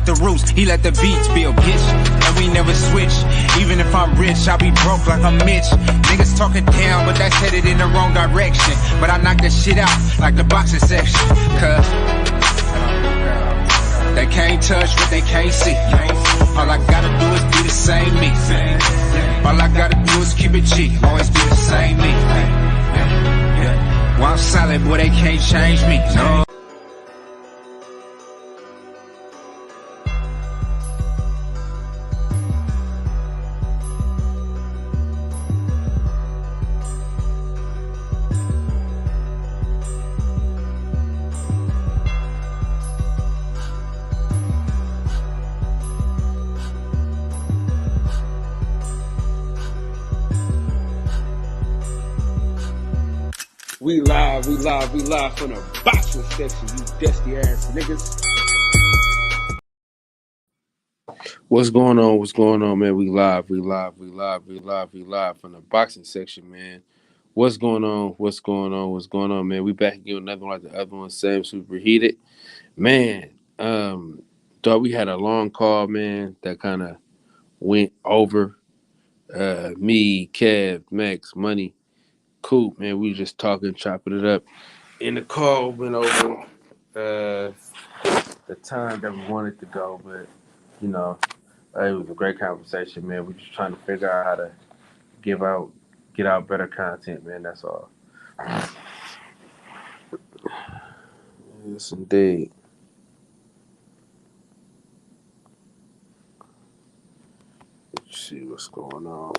the roots, he let the beats build, bitch. And we never switch. Even if I'm rich, I'll be broke like I'm Mitch. Niggas talking down, but that's headed in the wrong direction. But I knock that shit out like the boxing section. Cause they can't touch what they can't see. All I gotta do is be the same me. All I gotta do is keep it G. Always be the same me. While I'm solid, boy, they can't change me. No. We live from the boxing section, you dusty ass niggas. What's going on, man? We live from the boxing section, man. What's going on, man? We back again with another one like the other one, same super heated. Man, thought we had a long call, man, that kind of went over. Me, Kev, Max, Money, Coop, man, we just talking, chopping it up. And the call went over the time that we wanted to go, but you know, it was a great conversation, man. We're just trying to figure out how to get out better content, man. That's all. Yes, indeed. Let's see what's going on.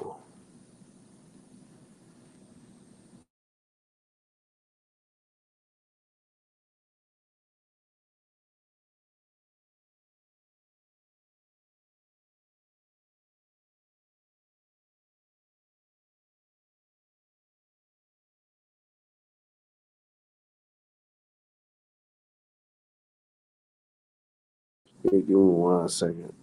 Give me 1 second.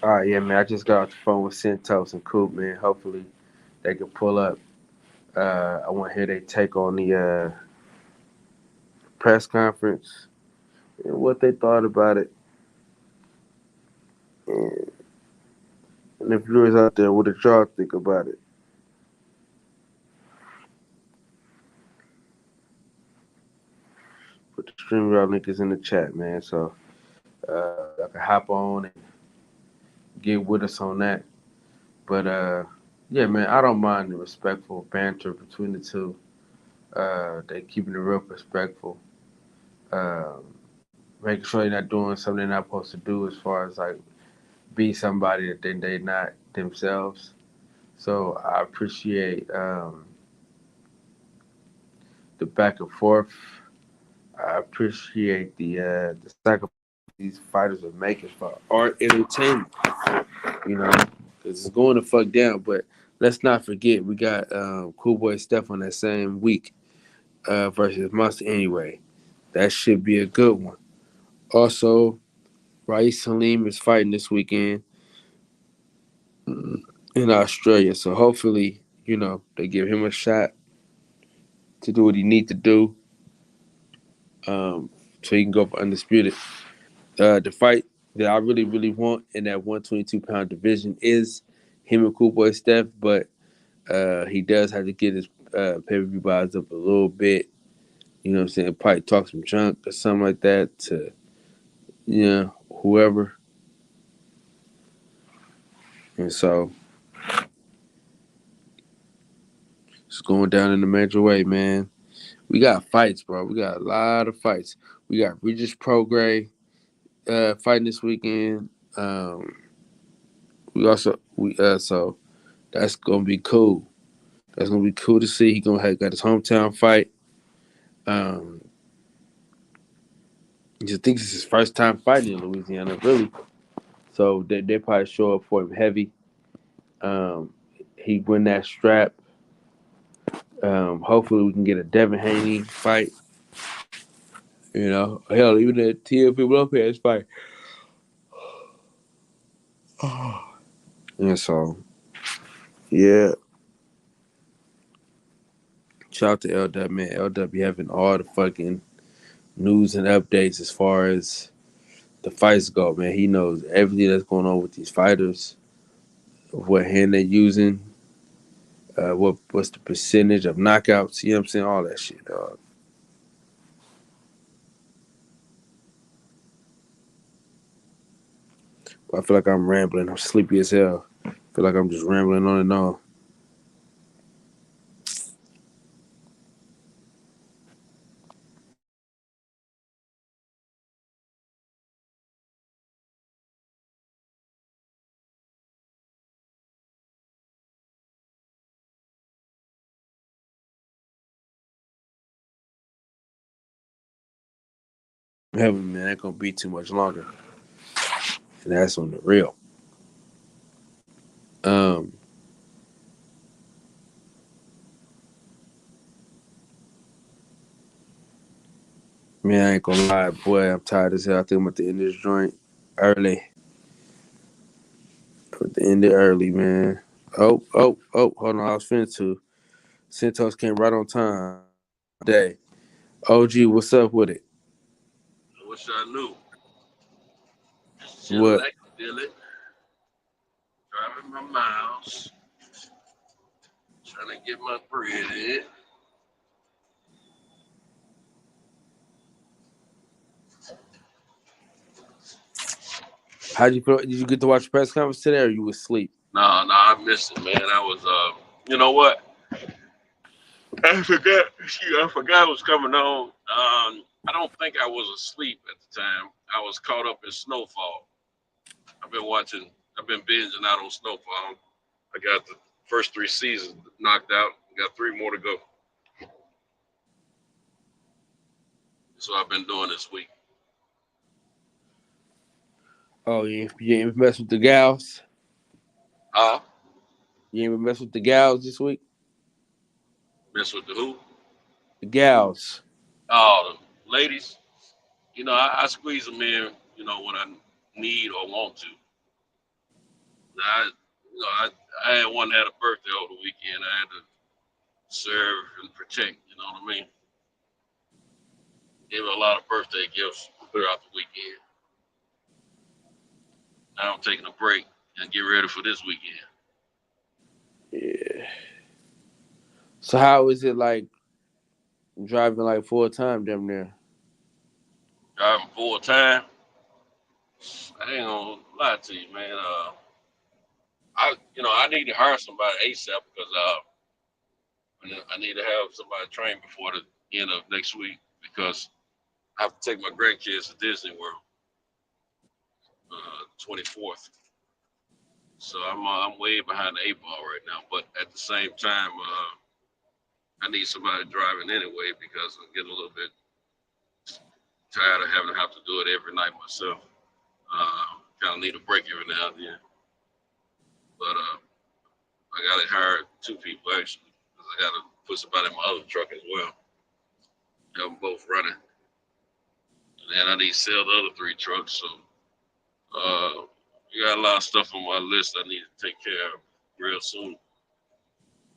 All right, yeah, man. I just got off the phone with Centos and Coop, man. Hopefully, they can pull up. I want to hear their take on the press conference and what they thought about it. And if viewers out there, what did y'all think about it? But the StreamYard link is in the chat, man. So I can hop on and get with us on that. But yeah, man, I don't mind the respectful banter between the two. They keeping it real respectful. Um, Making sure they're not doing something they're not supposed to do as far as like be somebody that they're not themselves. So I appreciate the back and forth. I appreciate the sacrifice these fighters are making for art entertainment. You know, because it's going to fuck down. But let's not forget we got Cool Boy Steph on that same week versus Monster anyway. That should be a good one. Also, Raif Salim is fighting this weekend in Australia. So hopefully, they give him a shot to do what he need to do, um, so he can go for undisputed. The fight that I really, really want in that 122-pound division is him and Cool Boy Steph, but he does have to get his pay-per-view buys up a little bit. You know what I'm saying? Probably talk some junk or something like that to, whoever. And so it's going down in a major way, man. We got fights, bro. We got a lot of fights. We got Regis Prograis fighting this weekend. So that's gonna be cool. That's gonna be cool to see. He gonna have got his hometown fight. Um, he just thinks it's his first time fighting in Louisiana, really. So they probably show up for him heavy. Um, he win that strap. Hopefully we can get a Devin Haney fight. Hell, even the TFP Lopez fight. And so, yeah, shout out to LW, man. LW having all the fucking news and updates as far as the fights go, man. He knows everything that's going on with these fighters, what hand they're using, what's the percentage of knockouts, you know what I'm saying? All that shit, dog. But I feel like I'm rambling. I'm sleepy as hell. I feel like I'm just rambling on and on. Heaven, man, ain't gonna be too much longer. And that's on the real. Um, Man, I ain't gonna lie, boy. I'm tired as hell. I think I'm at the end of this joint early. At the end it early, man. Oh, hold on. I was finna to. Centos came right on time. Day. OG, what's up with it? I wish I knew. Just chilling What? like Billy, driving my miles, trying to get my bread in. How'd you feel? Did you get to watch the press conference today, or you was asleep? Nah, I missed it, man. I was, you know what? I forgot. I forgot it was coming on. I don't think I was asleep at the time. I was caught up in Snowfall. I've been watching. I've been binging out on Snowfall. I got the first three seasons knocked out. Got three more to go. So I've been doing this week. Oh, you ain't mess with the gals? Huh? You ain't mess with the gals this week? Mess with the who? The gals. Oh, the ladies. I squeeze them in, when I need or want to. I, I had one that had a birthday over the weekend. I had to serve and protect, you know what I mean? Gave her a lot of birthday gifts throughout the weekend. Now I'm taking a break and get ready for this weekend. Yeah. So how is it like driving like full time down there? driving full time. I ain't gonna lie to you, man. I need to hire somebody ASAP because I need to have somebody trained before the end of next week because I have to take my grandkids to Disney World 24th. So I'm way behind the eight ball right now. But at the same time, I need somebody driving anyway because I'm getting a little bit tired of having to have to do it every night myself. Kind of need a break every now and then. But I got to hire two people actually because I got to put somebody in my other truck as well. Have them both running. And I need to sell the other three trucks. So you got a lot of stuff on my list I need to take care of real soon.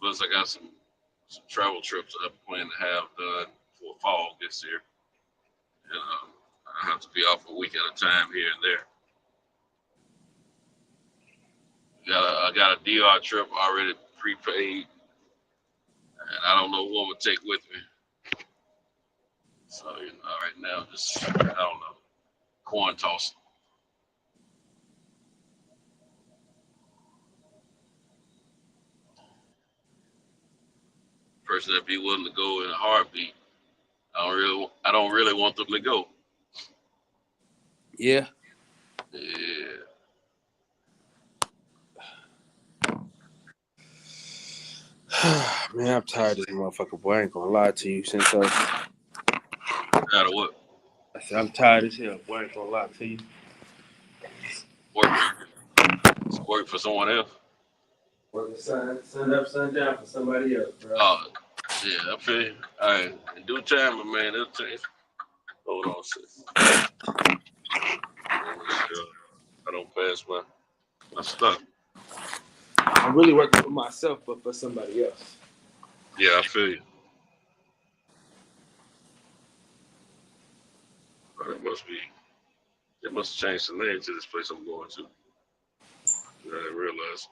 Plus, I got some travel trips I plan to have done for fall this year. And I have to be off a week at a time here and there. I got a DR trip already prepaid, and I don't know what I'm gonna take with me. So right now, just I don't know, coin tossing. Person that be willing to go in a heartbeat. I don't really want them to go. Yeah. Yeah. Man, I'm tired of this motherfucker, boy. I ain't gonna lie to you, since Out of what? I said I'm tired as hell, boy. I ain't gonna lie to you. Work for someone else. Working sun up, sun down for somebody else, bro. Oh, yeah, I feel you. All right, in due time, my man, it'll change. Hold on, sis. I don't pass my stuff. I'm really working for myself, but for somebody else. Yeah, I feel you. But it must change the name to this place I'm going to. I didn't realize.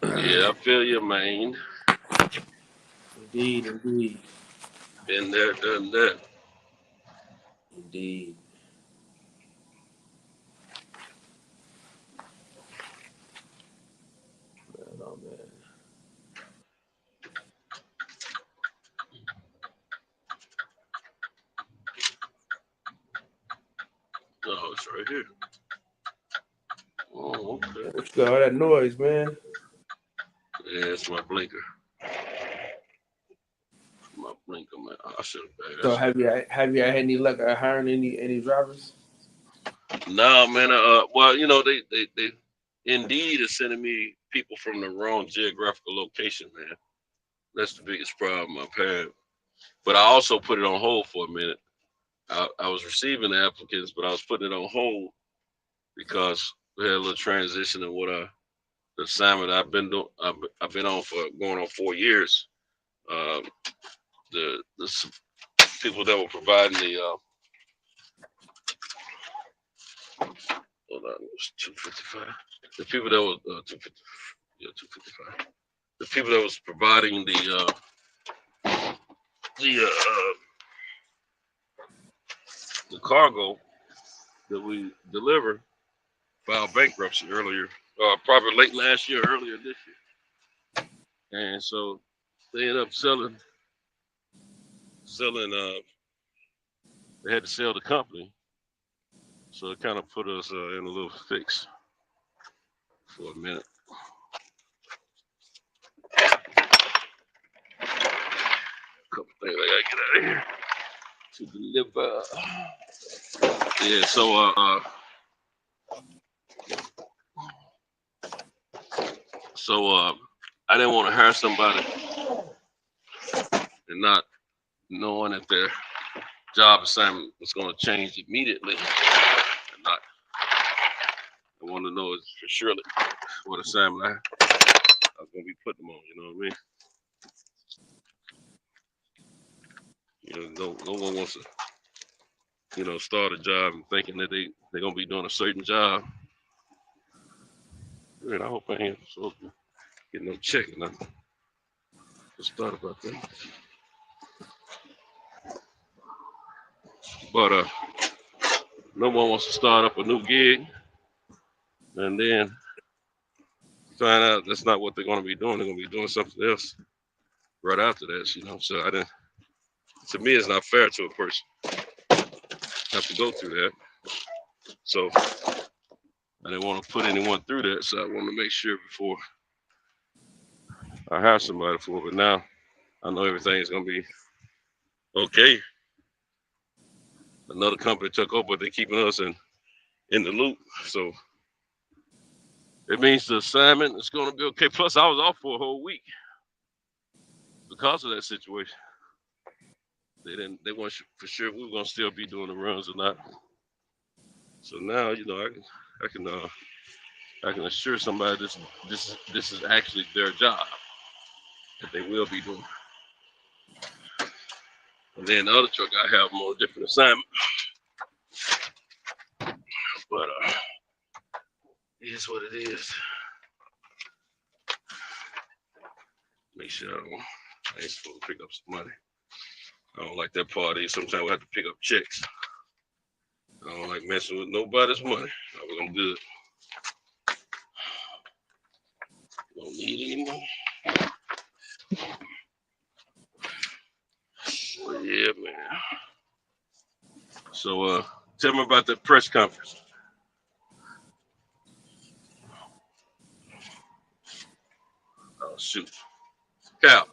Yeah, I feel you, man. Indeed. Been there, done that. Indeed. Oh, man. Oh, it's right here. Oh, okay. What's got all that noise, man? Yeah, it's my blinker. My blinker, man. I should have. So have you had any luck at hiring any drivers? No, man. Well, they Indeed is sending me people from the wrong geographical location, man. That's the biggest problem I've had. But I also put it on hold for a minute. I was receiving the applicants, but I was putting it on hold because we had a little transition in the assignment I've been doing. I've been on for going on 4 years. The people that were providing the hold on, it was 255. The people that were 250, yeah, 255. The people that was providing the cargo that we deliver filed bankruptcy earlier, probably late last year, earlier this year, and so they ended up selling. They had to sell the company, so it kind of put us in a little fix for a minute. A couple things I gotta get out of here to deliver. Yeah, so I didn't want to hire somebody and not knowing that their job assignment was going to change immediately. And I want to know for surely what assignment I was going to be putting them on. You know what I mean? No one wants to, start a job and thinking that they're going to be doing a certain job. Man, I hope I ain't supposed to get no check. And I just thought about that. But no one wants to start up a new gig and then find out that's not what they're going to be doing. They're going to be doing something else right after that, you know. So I didn't. To me, it's not fair to a person have to go through that. So I didn't want to put anyone through that. So I want to make sure before I hire somebody for it. But now I know everything's going to be okay. Another company took over, but they're keeping us in the loop. So it means the assignment is going to be okay. Plus, I was off for a whole week because of that situation. They weren't for sure if we were going to still be doing the runs or not. So now, you know, I can assure somebody this is actually their job that they will be doing. And then the other truck I have more different assignment. But it is what it is. Make sure I ain't supposed to pick up some money. I don't like that party. Sometimes we have to pick up checks. I don't like messing with nobody's money. I'm good. Don't need any money. Well, yeah, man. So tell me about that press conference. Oh, shoot. Cal.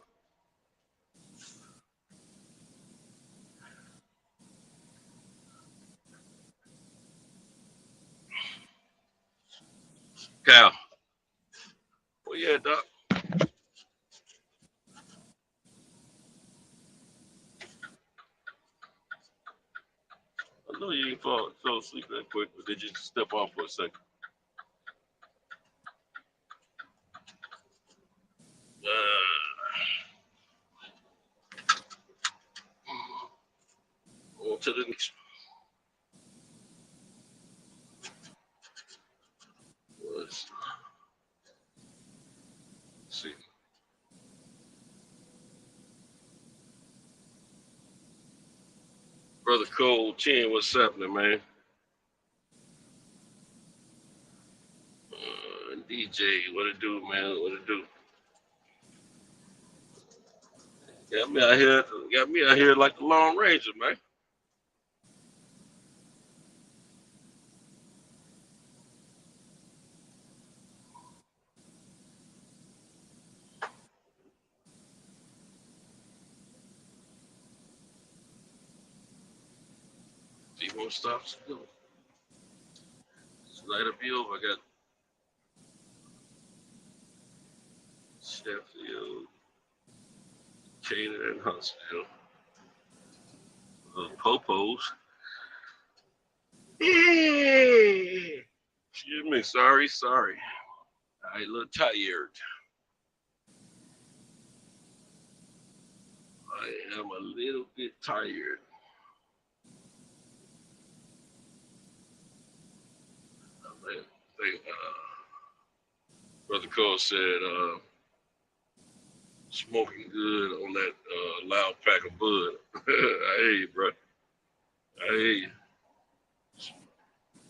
Cal. Well, yeah, Doc. I know you ain't fell asleep that quick, but did you step off for a second? On to the next one. Let's see. Brother Cole Chin, what's happening, man? DJ, what it do, man? What it do? Got me out here like the Lone Ranger, man. Few more stops to go. This light up here over. I got Sheffield, Canaan, and Huntsville. Little popos. Excuse me, sorry. I look tired. I am a little bit tired. I think Brother Cole said smoking good on that loud pack of bud. I hear you, bro. I hear you.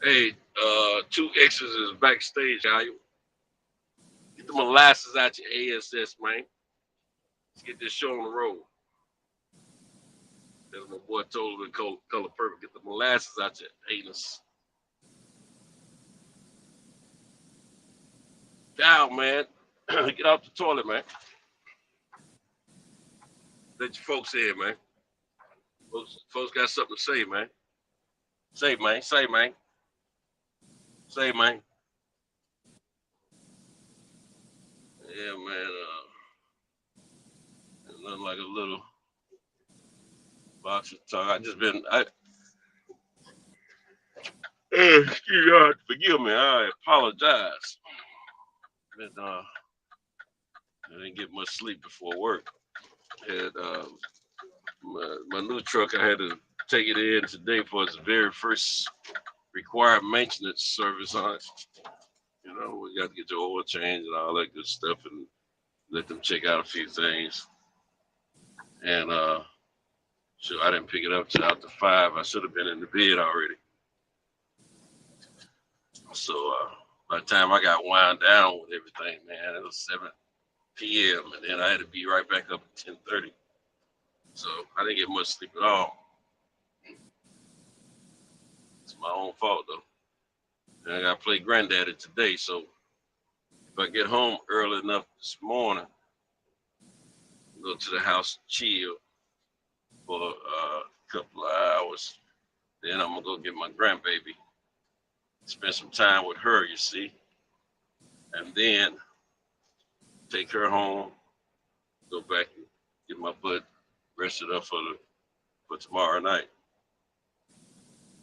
Hey, 2X's is backstage, y'all. Get the molasses out your ASS, man. Let's get this show on the road. As my boy told me, Color Purple, get the molasses out your anus. Down, man. Get out the toilet, man. Let your folks in, man. Folks got something to say, man. Say, man. Say, man. Yeah, man. Nothing like a little box of talk. Excuse me, forgive me. I apologize. I didn't get much sleep before work. Had my new truck. I had to take it in today for its very first required maintenance service on it. You know, we got to get your oil change and all that good stuff, and let them check out a few things. And So I didn't pick it up till after 5. I should have been in the bed already. So by the time I got wound down with everything, man, it was 7 p.m. and then I had to be right back up at 10:30. So I didn't get much sleep at all. It's my own fault though. And I got to play granddaddy today, so if I get home early enough this morning, go to the house, chill for a couple of hours, then I'm gonna go get my grandbaby, spend some time with her, you see, and then take her home, go back and get my butt rested up for tomorrow night.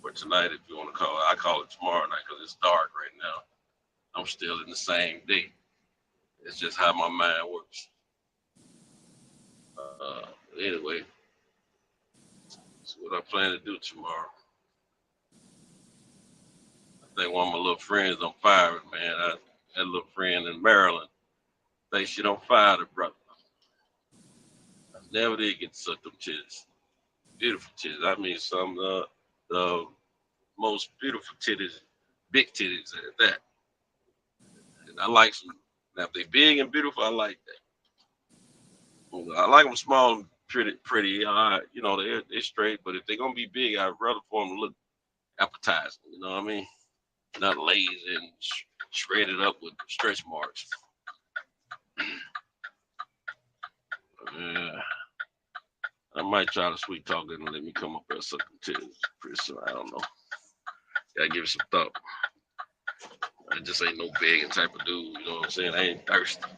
Or tonight, if you want to call it. I call it tomorrow night because it's dark right now. I'm still in the same day. It's just how my mind works. Anyway, that's what I plan to do tomorrow. I think one of my little friends on fire, man. I had a little friend in Maryland. Think she don't fire the brother. I never did get to suck them titties. Beautiful titties. I mean, some of the most beautiful titties, big titties at that. And I like some. Now, if they big and beautiful, I like that. I like them small and pretty. You know, they're straight. But if they're gonna be big, I'd rather for them to look appetizing. You know what I mean? Not lazy and shredded up with stretch marks. Yeah. I might try to sweet talk it and let me come up there suck some titties pretty soon. I don't know. Gotta give it some thought. I just ain't no begging type of dude, you know what I'm saying? I ain't thirsty.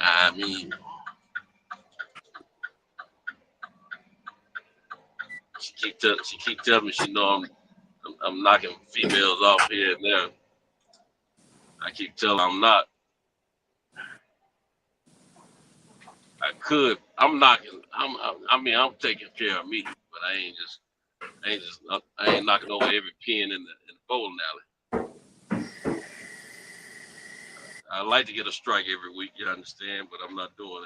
I mean, she keep telling me she know I'm knocking females off here and there. I keep telling her I'm not. I could. I'm knocking. I'm taking care of me, but I ain't knocking over every pin in the bowling alley. I like to get a strike every week, you understand, but I'm not doing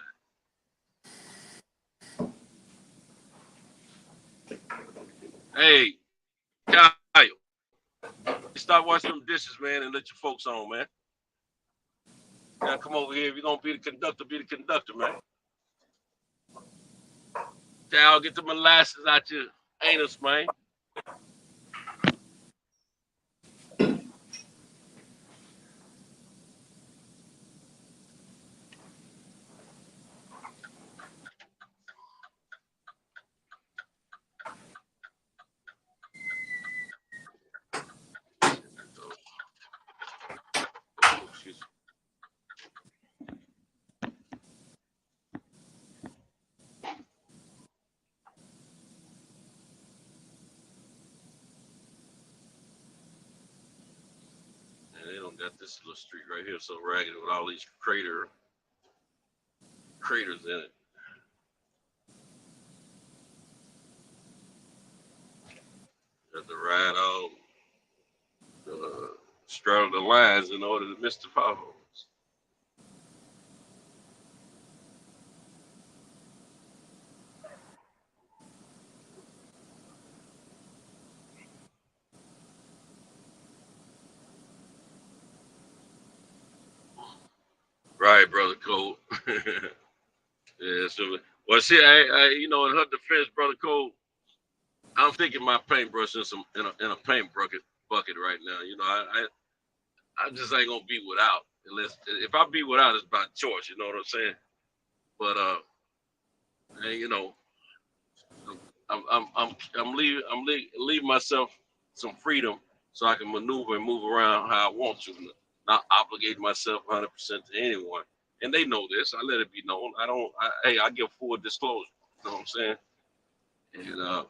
that. Hey, Kyle, stop washing them dishes, man, and let your folks on, man. Now come over here. If you're gonna be the conductor, man. Kyle, get the molasses out your anus, man. Got this little street right here so ragged with all these craters in it. Got to ride all straddle the lines in order to miss the potholes. Right, brother Cole. Yeah, so well, see, I you know, in her defense, brother Cole, I'm thinking my paintbrush in a paint bucket right now. You know, I just ain't gonna be without unless if I be without, it's by choice. You know what I'm saying? But and, you know, I'm leaving myself some freedom so I can maneuver and move around how I want to, not obligate myself 100% to anyone. And they know this. I let it be known. I give full disclosure. You know what I'm saying? And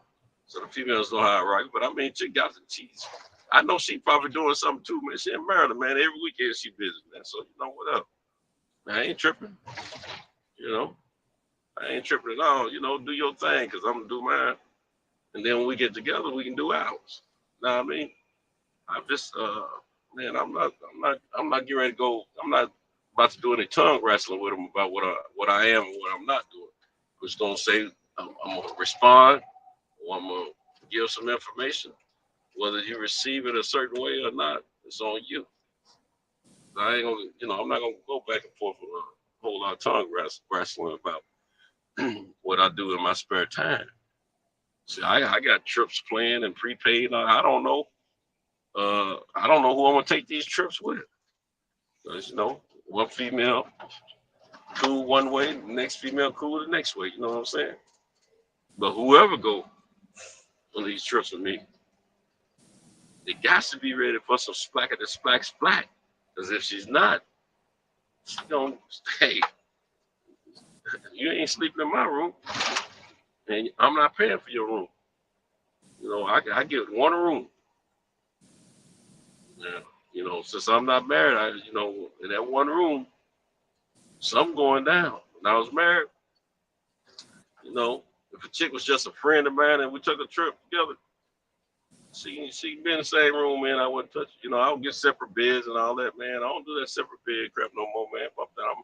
so the females know how I rock. But I mean, she got the cheese. I know she probably doing something too, man. She in Maryland, man. Every weekend she busy, man. So you know what up? I ain't tripping. You know, I ain't tripping at all. You know, do your thing, cause I'm gonna do mine. And then when we get together, we can do ours. You know what I mean? I'm just man, I'm not getting ready to go. I'm not about to do any tongue wrestling with them about what I am and what I'm not doing. Which don't say I'm gonna respond, or I'm gonna give some information. Whether you receive it a certain way or not, it's on you. I ain't gonna, I'm not gonna go back and forth with a whole lot of tongue wrestling about what I do in my spare time. See, I got trips planned and prepaid. I don't know. I don't know who I'm gonna take these trips with. 'Cause, one female cool one way, the next female cool the next way. You know what I'm saying? But whoever go on these trips with me, they got to be ready for some splackety splack splack. Because if she's not, she don't. Hey, you ain't sleeping in my room, and I'm not paying for your room. I get one room. Yeah, since I'm not married, in that one room, something going down. When I was married, if a chick was just a friend of mine and we took a trip together, she be in the same room, man. I wouldn't touch. I don't get separate beds and all that, man. I don't do that separate bed crap no more, man. Fuck that.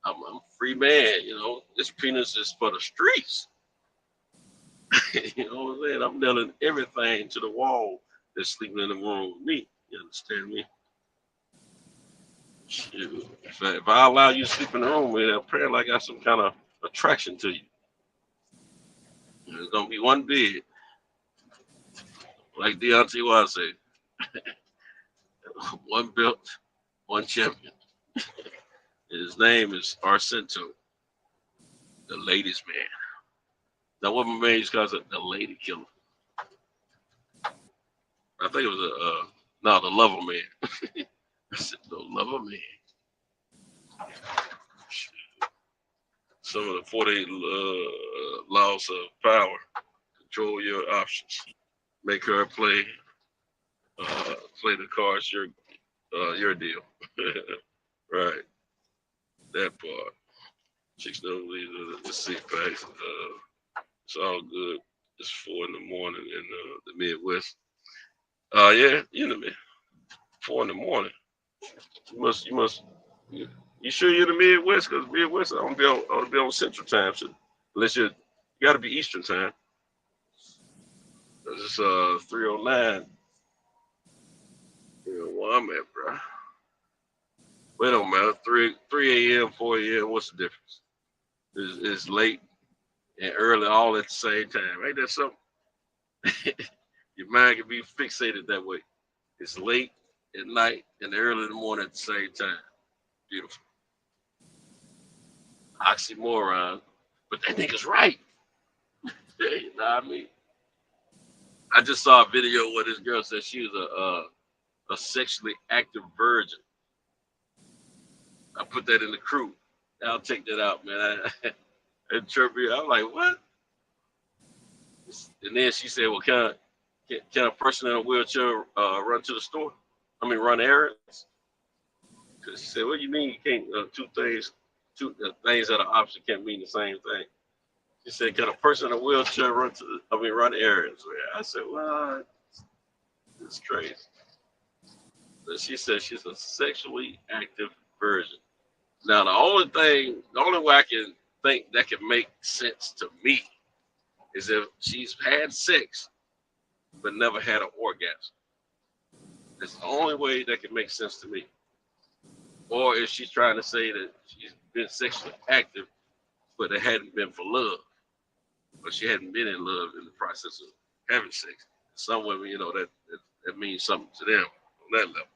I'm a free man. This penis is for the streets. You know what I'm saying? I'm nailing everything to the wall that's sleeping in the room with me. You understand me? Shoot. If I allow you to sleep in the room, man, apparently I got some kind of attraction to you. There's gonna be one bed, like Deontay Wilder said, one belt, one champion. His name is Arcento, the ladies' man. Now, what my man used to call it, the lady killer. I think it was the lover man. I said, the lover man. Some of the 48 laws of power. Control your options. Make her play the cards your deal. Right. That part. Chicks don't leave the seat packs. It's all good. It's 4 in the morning in the Midwest. Yeah, man. 4 in the morning. You sure you're in the Midwest? Because Midwest, I don't be on Central Time. So unless you got to be Eastern Time. It's 3:09. Where I'm at, bro. Well, it don't matter. 3 a.m., 4 a.m. What's the difference? It's late and early all at the same time. Ain't that something? Your mind can be fixated that way. It's late at night and early in the morning at the same time. Beautiful. Oxymoron. But that nigga's right. You know what I mean? I just saw a video where this girl said she was a sexually active virgin. I put that in the crew. I'll take that out, man. I'm like, what? And then she said, well, can a person in a wheelchair run to the store? Run errands? She said, what do you mean you can't? Two things that are opposite can't mean the same thing. She said, can a person in a wheelchair run errands? I said, what? It's crazy. But she said she's a sexually active virgin. Now, the only way I can think that can make sense to me is if she's had sex but never had an orgasm. That's the only way that can make sense to me. Or if she's trying to say that she's been sexually active, but it hadn't been for love, or she hadn't been in love in the process of having sex. Some women, that means something to them on that level.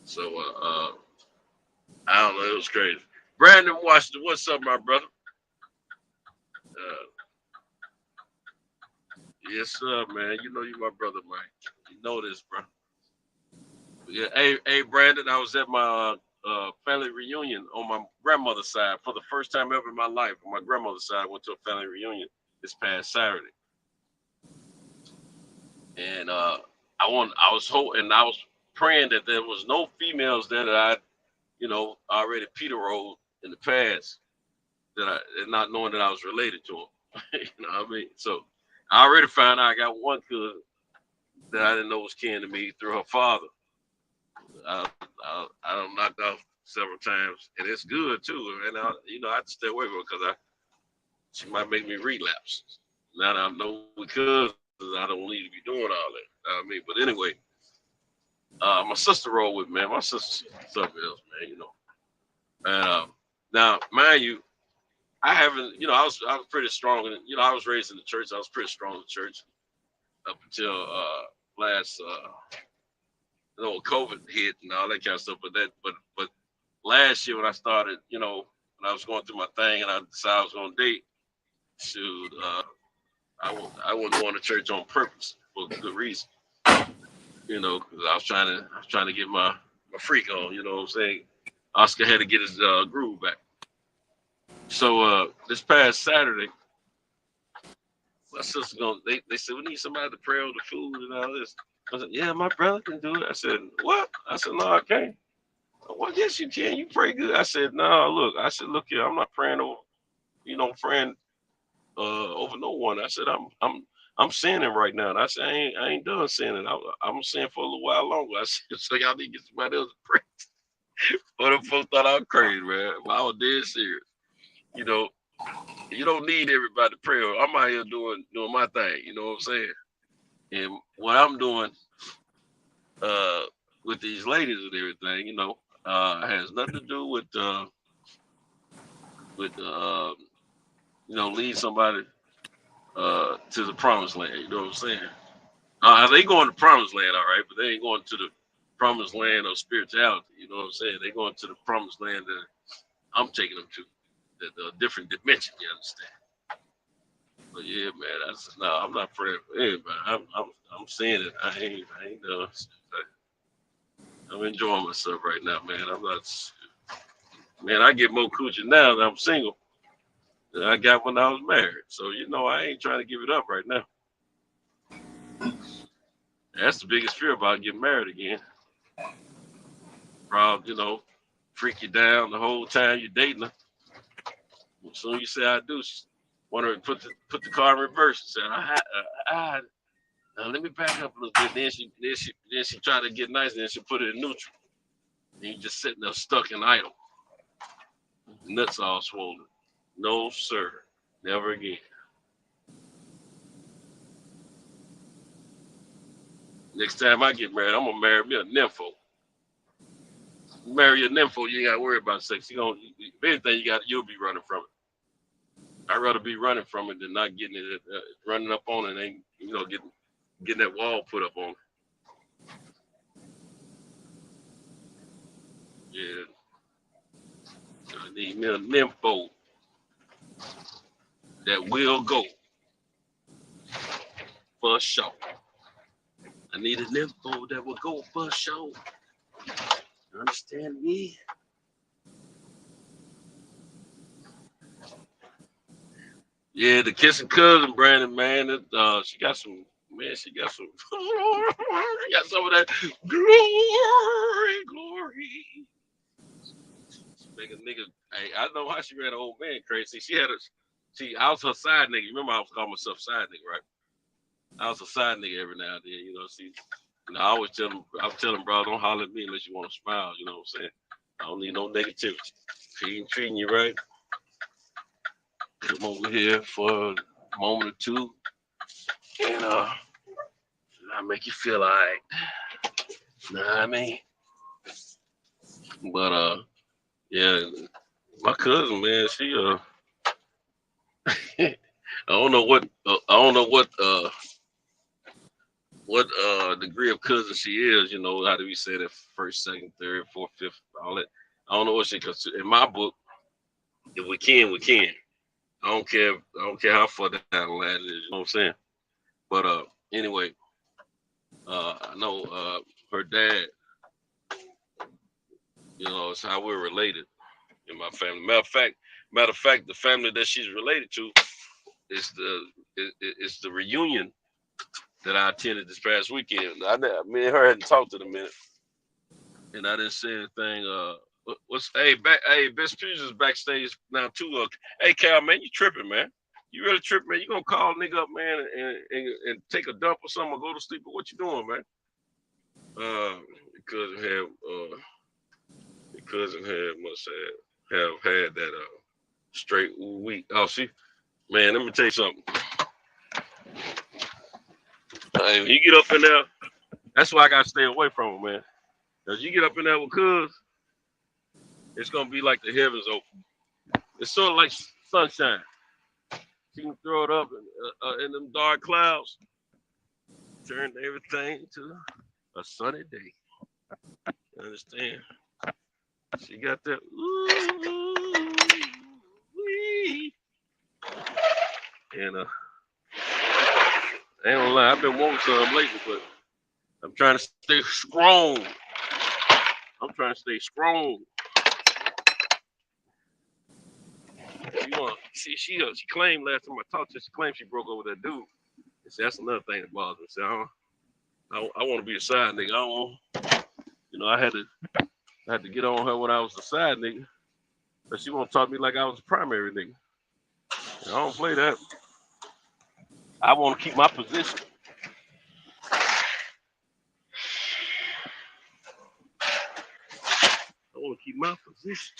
So, I don't know. It was crazy. Brandon Washington, what's up, my brother? Yes, sir, man. You know you my brother, Mike. You know this, bro. Yeah. Hey, Brandon. I was at my family reunion on my grandmother's side for the first time ever in my life. On my grandmother's side, I went to a family reunion this past Saturday, and I was praying that there was no females there that I already Peter rolled in the past, not knowing that I was related to him. You know what I mean? So I already found out I got one cousin that I didn't know was kin to me through her father. I done knocked off several times, and it's good too. And I had to stay away from it because she might make me relapse. Now that I know because I don't need to be doing all that. I mean, but anyway, my sister rolled with me, man. My sister something else, man. And now, mind you, I haven't. I was pretty strong. I was raised in the church. I was pretty strong in the church up until last. COVID hit and all that kind of stuff. But last year when I started, when I was going through my thing and I decided I was going to date, shoot, I wasn't going to church on purpose for good reason. Because I was trying to get my freak on. You know what I'm saying? Oscar had to get his groove back. So this past Saturday, my sister they said we need somebody to pray over the food and all this. I said, yeah, my brother can do it. I said, what? I said, no, I can't. Well, yes, you can. You pray good. I said, no, look. I said, look here, I'm not praying over, praying over no one. I said, I'm sinning right now. And I said, I ain't done sinning. I'm sinning for a little while longer. I said, so y'all need to get somebody else to pray. But them folks thought I was crazy, man. But I was dead serious. You don't need everybody to pray. I'm out here doing my thing. You know what I'm saying? And what I'm doing with these ladies and everything, has nothing to do with lead somebody to the promised land. You know what I'm saying? They going to the promised land, all right, but they ain't going to the promised land of spirituality. You know what I'm saying? They going to the promised land that I'm taking them to, the different dimension. You understand? But yeah, man, I'm not praying for anybody. I'm saying it. I ain't done. I'm enjoying myself right now, man. I get more coochie now that I'm single than I got when I was married. So, I ain't trying to give it up right now. That's the biggest fear about getting married again. Probably, freak you down the whole time you're dating her. As soon as you say I do, she want to put the car in reverse and say, let me back up a little bit. Then she try to get nice, and then she put it in neutral. And you just sitting there stuck in idle. Nuts all swollen. No, sir. Never again. Next time I get married, I'm gonna marry me a nympho. Marry a nympho, you ain't gotta worry about sex. If anything, you'll be running from it. I'd rather be running from it than not getting it, running up on it, and getting that wall put up on it. Yeah. I need me a nympho that will go for sure. I need a nympho that will go for sure. You understand me? Yeah, the kissing cousin, Brandon, man, she got some she got some of that glory. Make a nigga, hey, I know how she ran an old man crazy. I was her side nigga. Remember I was calling myself side nigga, right? I was a side nigga every now and then, I always tell them, bro, don't holler at me unless you want to smile, you know what I'm saying? I don't need no negativity. If he ain't treating you right, come over here for a moment or two, and I make you feel all right. Know what I mean? But yeah, my cousin, man, she I don't know what degree of cousin she is. How do we say that? First, second, third, fourth, fifth, all that. I don't know what she considers. In my book, if we can, we can. I don't care how far down the line it is. You know what I'm saying? But anyway, I know her dad. It's how we're related in my family. Matter of fact, the family that she's related to is the reunion that I attended this past weekend. Me and her hadn't talked in a minute, and I didn't say anything. Best Fusion is backstage now too. Hey, Cal, man, you tripping, man? You really tripping, man? You gonna call a nigga up, man, and take a dump or something, or go to sleep, or what you doing, man? Cousin must have had that straight week. Oh, Man, let me tell you something. When you get up in there, that's why I gotta stay away from him, man. Cause you get up in there with Cuz, it's gonna be like the heavens open. It's sort of like sunshine. You can throw it up in them dark clouds, turn everything to a sunny day. You understand? She got that. Ooh-wee. And I ain't gonna lie, I've been wanting some lately, but I'm trying to stay strong. I'm trying to stay strong. She claimed last time I talked to her, she claimed she broke up with that dude. And see, that's another thing that bothers me. See, I want to be a side nigga. I don't want, I had to get on her when I was the side nigga, but she won't talk to me like I was the primary nigga. And I don't play that. I want to keep my position. I want to keep my position.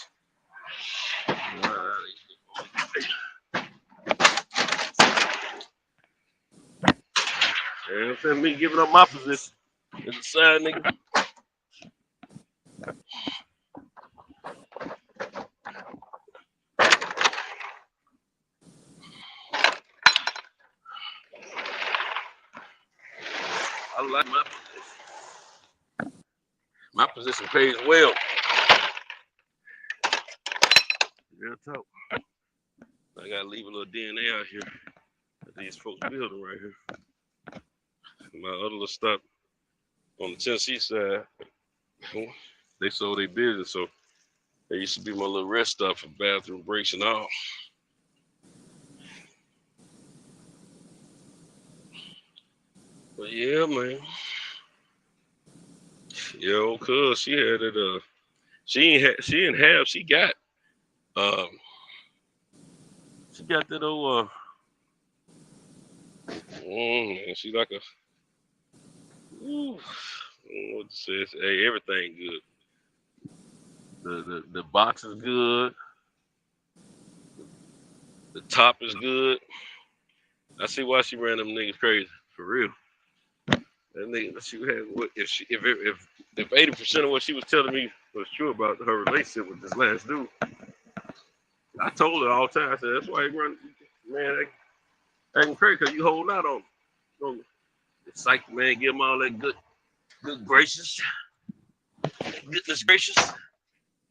And instead of me giving up my position as a side nigga. I like my position. My position pays well. Real talk. I gotta leave a little DNA out here at these folks building right here. My other little stop on the Tennessee side, they sold their business, so they used to be my little rest stop for bathroom breaks and all. But yeah, man. Yo, cuz she had it. She got that old. She like a. Ooh, I don't know what to say. Hey, everything good. The box is good. The top is good. I see why she ran them niggas crazy for real. That nigga, she had what if 80% of what she was telling me was true about her relationship with this last dude. I told her all the time. I said that's why you run, man. Acting crazy because you holding out on the psych, man. Give them all that good gracious, goodness gracious,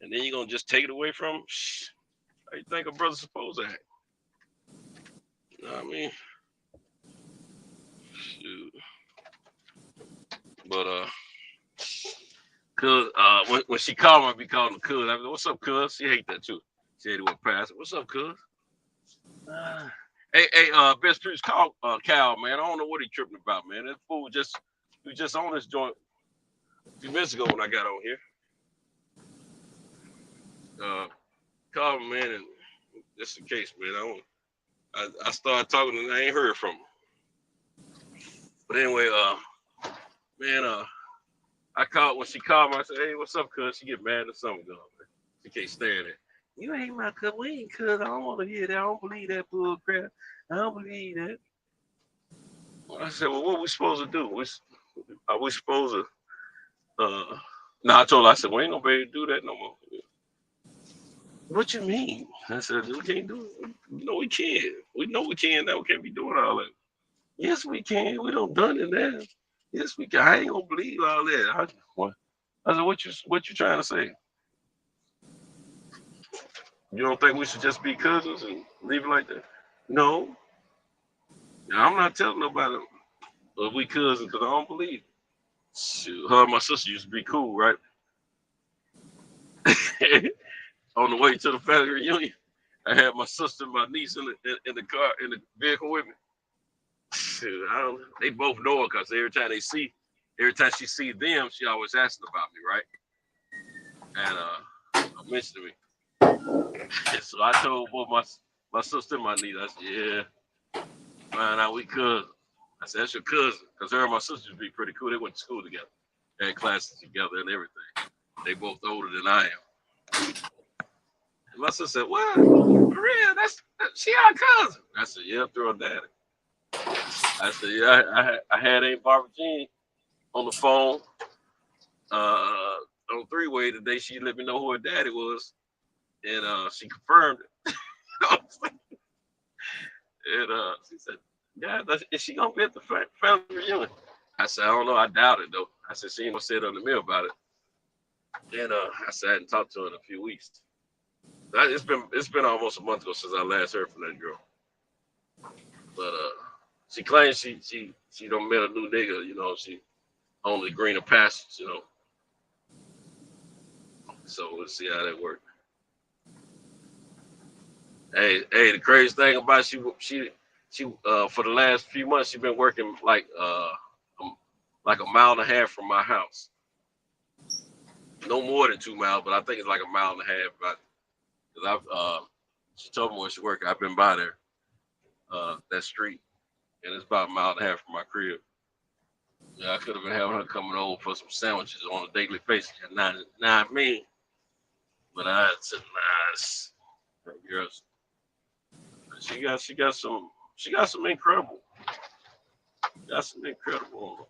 and then you're gonna just take it away from them. How you think a brother's supposed to act? You know what I mean? Shoot. But cuz when she called me, I be calling her cuz. I mean, what's up, cuz? She hate that too. She hate it with pass. What's up, cuz? Hey, best preacher, call Cal, man. I don't know what he tripping about, man. That fool was just on this joint a few minutes ago when I got on here. Call him, man, and just in case, man. I started talking and I ain't heard from him. But anyway, man, I called when she called me. I said, "Hey, what's up, cuz?" She get mad at something going, man. She can't stand it. You ain't my cuz. We ain't cuz. I don't want to hear that. I don't believe that bull crap. I don't believe that. I said, well, what are we supposed to do? Are we supposed to? No, I told her. I said, we ain't gonna be able to do that no more. What you mean? I said, we can't do it. No, we can't. We know we can't. Now we can't be doing all that. Yes, we can. We don't done it now. Yes, we can. I ain't gonna believe all that. I said, what you trying to say? You don't think we should just be cousins and leave it like that? No. I'm not telling nobody if we cousins because I don't believe it. Shoot, her and my sister used to be cool, right? On the way to the family reunion, I had my sister and my niece in the car, in the vehicle with me. Shoot, they both know it because every time she see them, she always asking about me, right? And I mentioned me. And so I told both my sister and my niece, I said, yeah, find out we cousins. I said, that's your cousin. Because her and my sister would be pretty cool. They went to school together. They had classes together and everything. They both older than I am. My sister said, "What? For real? She our cousin." I said, "Yeah, through her daddy." I said, "Yeah, I had Aunt Barbara Jean on the phone on three-way today. She let me know who her daddy was, and she confirmed it." And she said, "Yeah, is she gonna be at the family reunion?" I said, "I don't know. I doubt it though." I said, "She ain't gonna sit on the mail about it." And I said, "I hadn't talked to her in a few weeks." It's been almost a month ago since I last heard from that girl. But she claims she don't met a new nigga. You know, she on the greener pastures. You know, so we'll see how that works. Hey, the crazy thing about she for the last few months she been working like a mile and a half from my house. No more than 2 miles, but I think it's like a mile and a half. Cause she told me where she worked. I've been by there, that street, and it's about a mile and a half from my crib. Yeah, I could have been having her coming over for some sandwiches on a daily basis. Not me, but I said, nah, girls. She got some incredible. Got some incredible.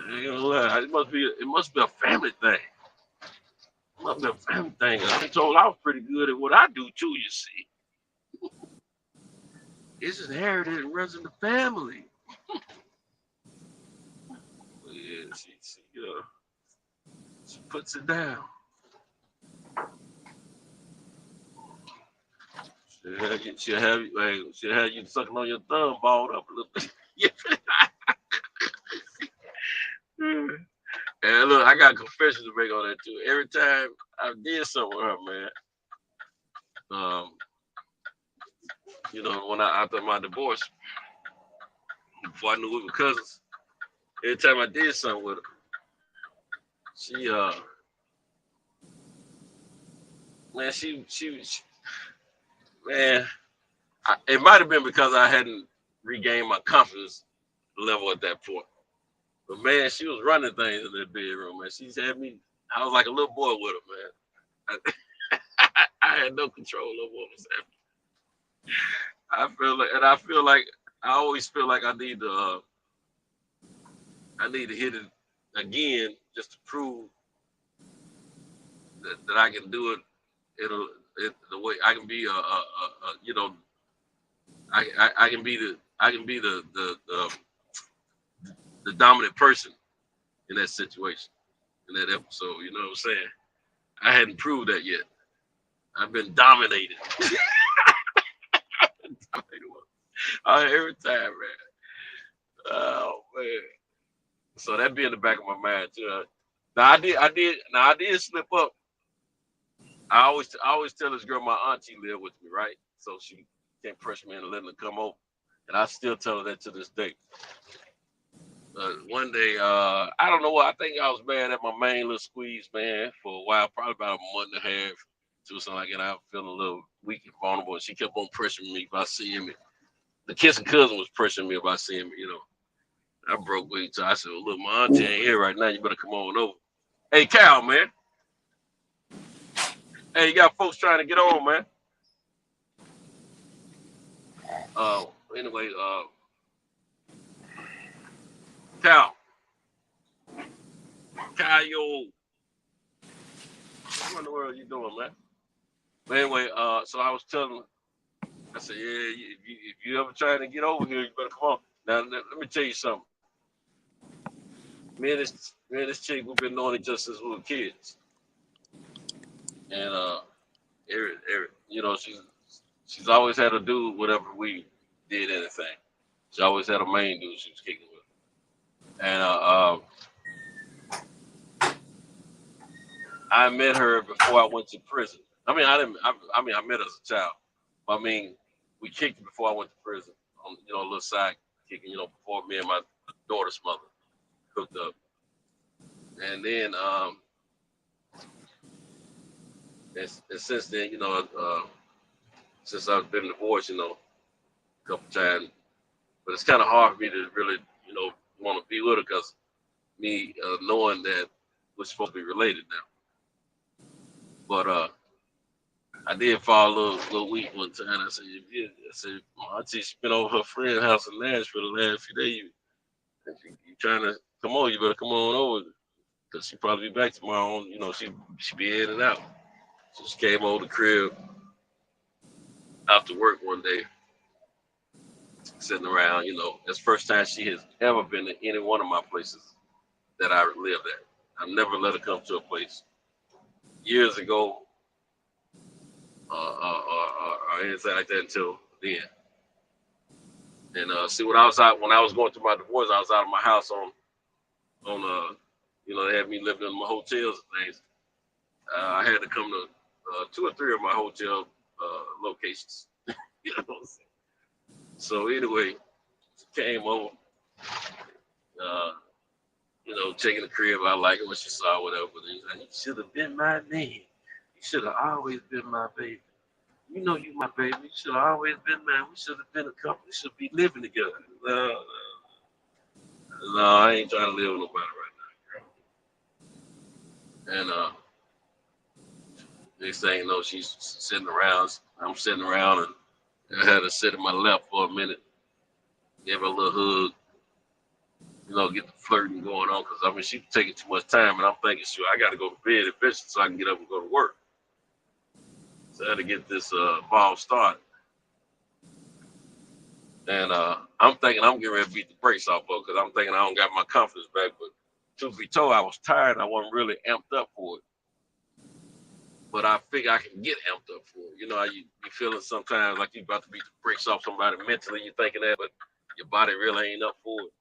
You know, it must be a family thing. It must be a family thing. I been told I was pretty good at what I do too. You see, it's inherited and runs in the family. Yeah, she puts it down. She'll have you sucking on your thumb, balled up a little bit. And look, I got confessions to make on that too. Every time I did something with her, man, you know, when after my divorce, before I knew we were cousins, every time I did something with her, she man, man, it might have been because I hadn't regained my confidence level at that point. But man, she was running things in that bedroom, man. She's had me. I was like a little boy with her, man. I had no control over what was happening. I always feel like I need to hit it again just to prove that I can do it. The way I can be you know, I can be the dominant person in that situation, in that episode. You know what I'm saying? I hadn't proved that yet. I've been dominated. Every time, man. Oh man. So that be in the back of my mind too. Now I did slip up. I always tell this girl my auntie lived with me, right? So she can't pressure me into letting her come over. And I still tell her that to this day. One day, I don't know what, I think I was mad at my main little squeeze, man, for a while, probably about a month and a half, to something like that. I was feeling a little weak and vulnerable, and she kept on pressuring me by seeing me. The kissing cousin was pressuring me about seeing me, you know. I broke weight, so I said, well, look, my auntie ain't here right now. You better come on over. Hey, Cal, man. Hey, you got folks trying to get on, man. Anyway, Cal, yo, what in the world are you doing, man? But anyway, so I was telling her, I said, yeah, if you ever trying to get over here, you better come on. Now, let me tell you something. Me and this chick, we've been knowing each other since we were kids. And, you know, she's always had a dude whenever we did anything. She always had a main dude she was kicking with. And I met her before I went to prison. I mean, I met her as a child. I mean, we kicked it before I went to prison. On, you know, a little side kicking, you know, before me and my daughter's mother hooked up. And then, and since then, you know, since I've been divorced, you know, a couple times, but it's kind of hard for me to really, you know, want to be with her because me knowing that we're supposed to be related now. But I did fall a little weak one time. I said, yeah. I said, my auntie been over her friend's house in Nashville the last few days. You trying to come on? You better come on over, cause she probably be back tomorrow. You know, she be in and out. So she came over the crib after work one day, sitting around. You know, that's the first time she has ever been to any one of my places that I lived at. I never let her come to a place years ago or anything like that until then. And see, when I was going through my divorce, I was out of my house on you know, they had me living in my hotels and things. I had to come to 2 or 3 of my hotel locations. You know what I'm saying? So anyway, she came over, you know, checking the crib. I like it when she saw whatever. But like, you should have been my man. You should have always been my baby. You know you my baby. You should have always been mine. We should have been a couple. We should be living together. No, I ain't trying to live with nobody right now, girl. And next thing you know, she's sitting around. I'm sitting around, and I had to sit in my lap for a minute, give her a little hug, you know, get the flirting going on. Because, I mean, she taking too much time, and I'm thinking, sure, I got to go to bed eventually so I can get up and go to work. So I had to get this ball started. And I'm thinking I'm getting ready to beat the brakes off of it because I'm thinking I don't got my confidence back. But truth be told, I was tired. I wasn't really amped up for it. But I figure I can get amped up for it. You know how you be feeling sometimes like you about to beat the brakes off somebody mentally. You're thinking that, but your body really ain't up for it.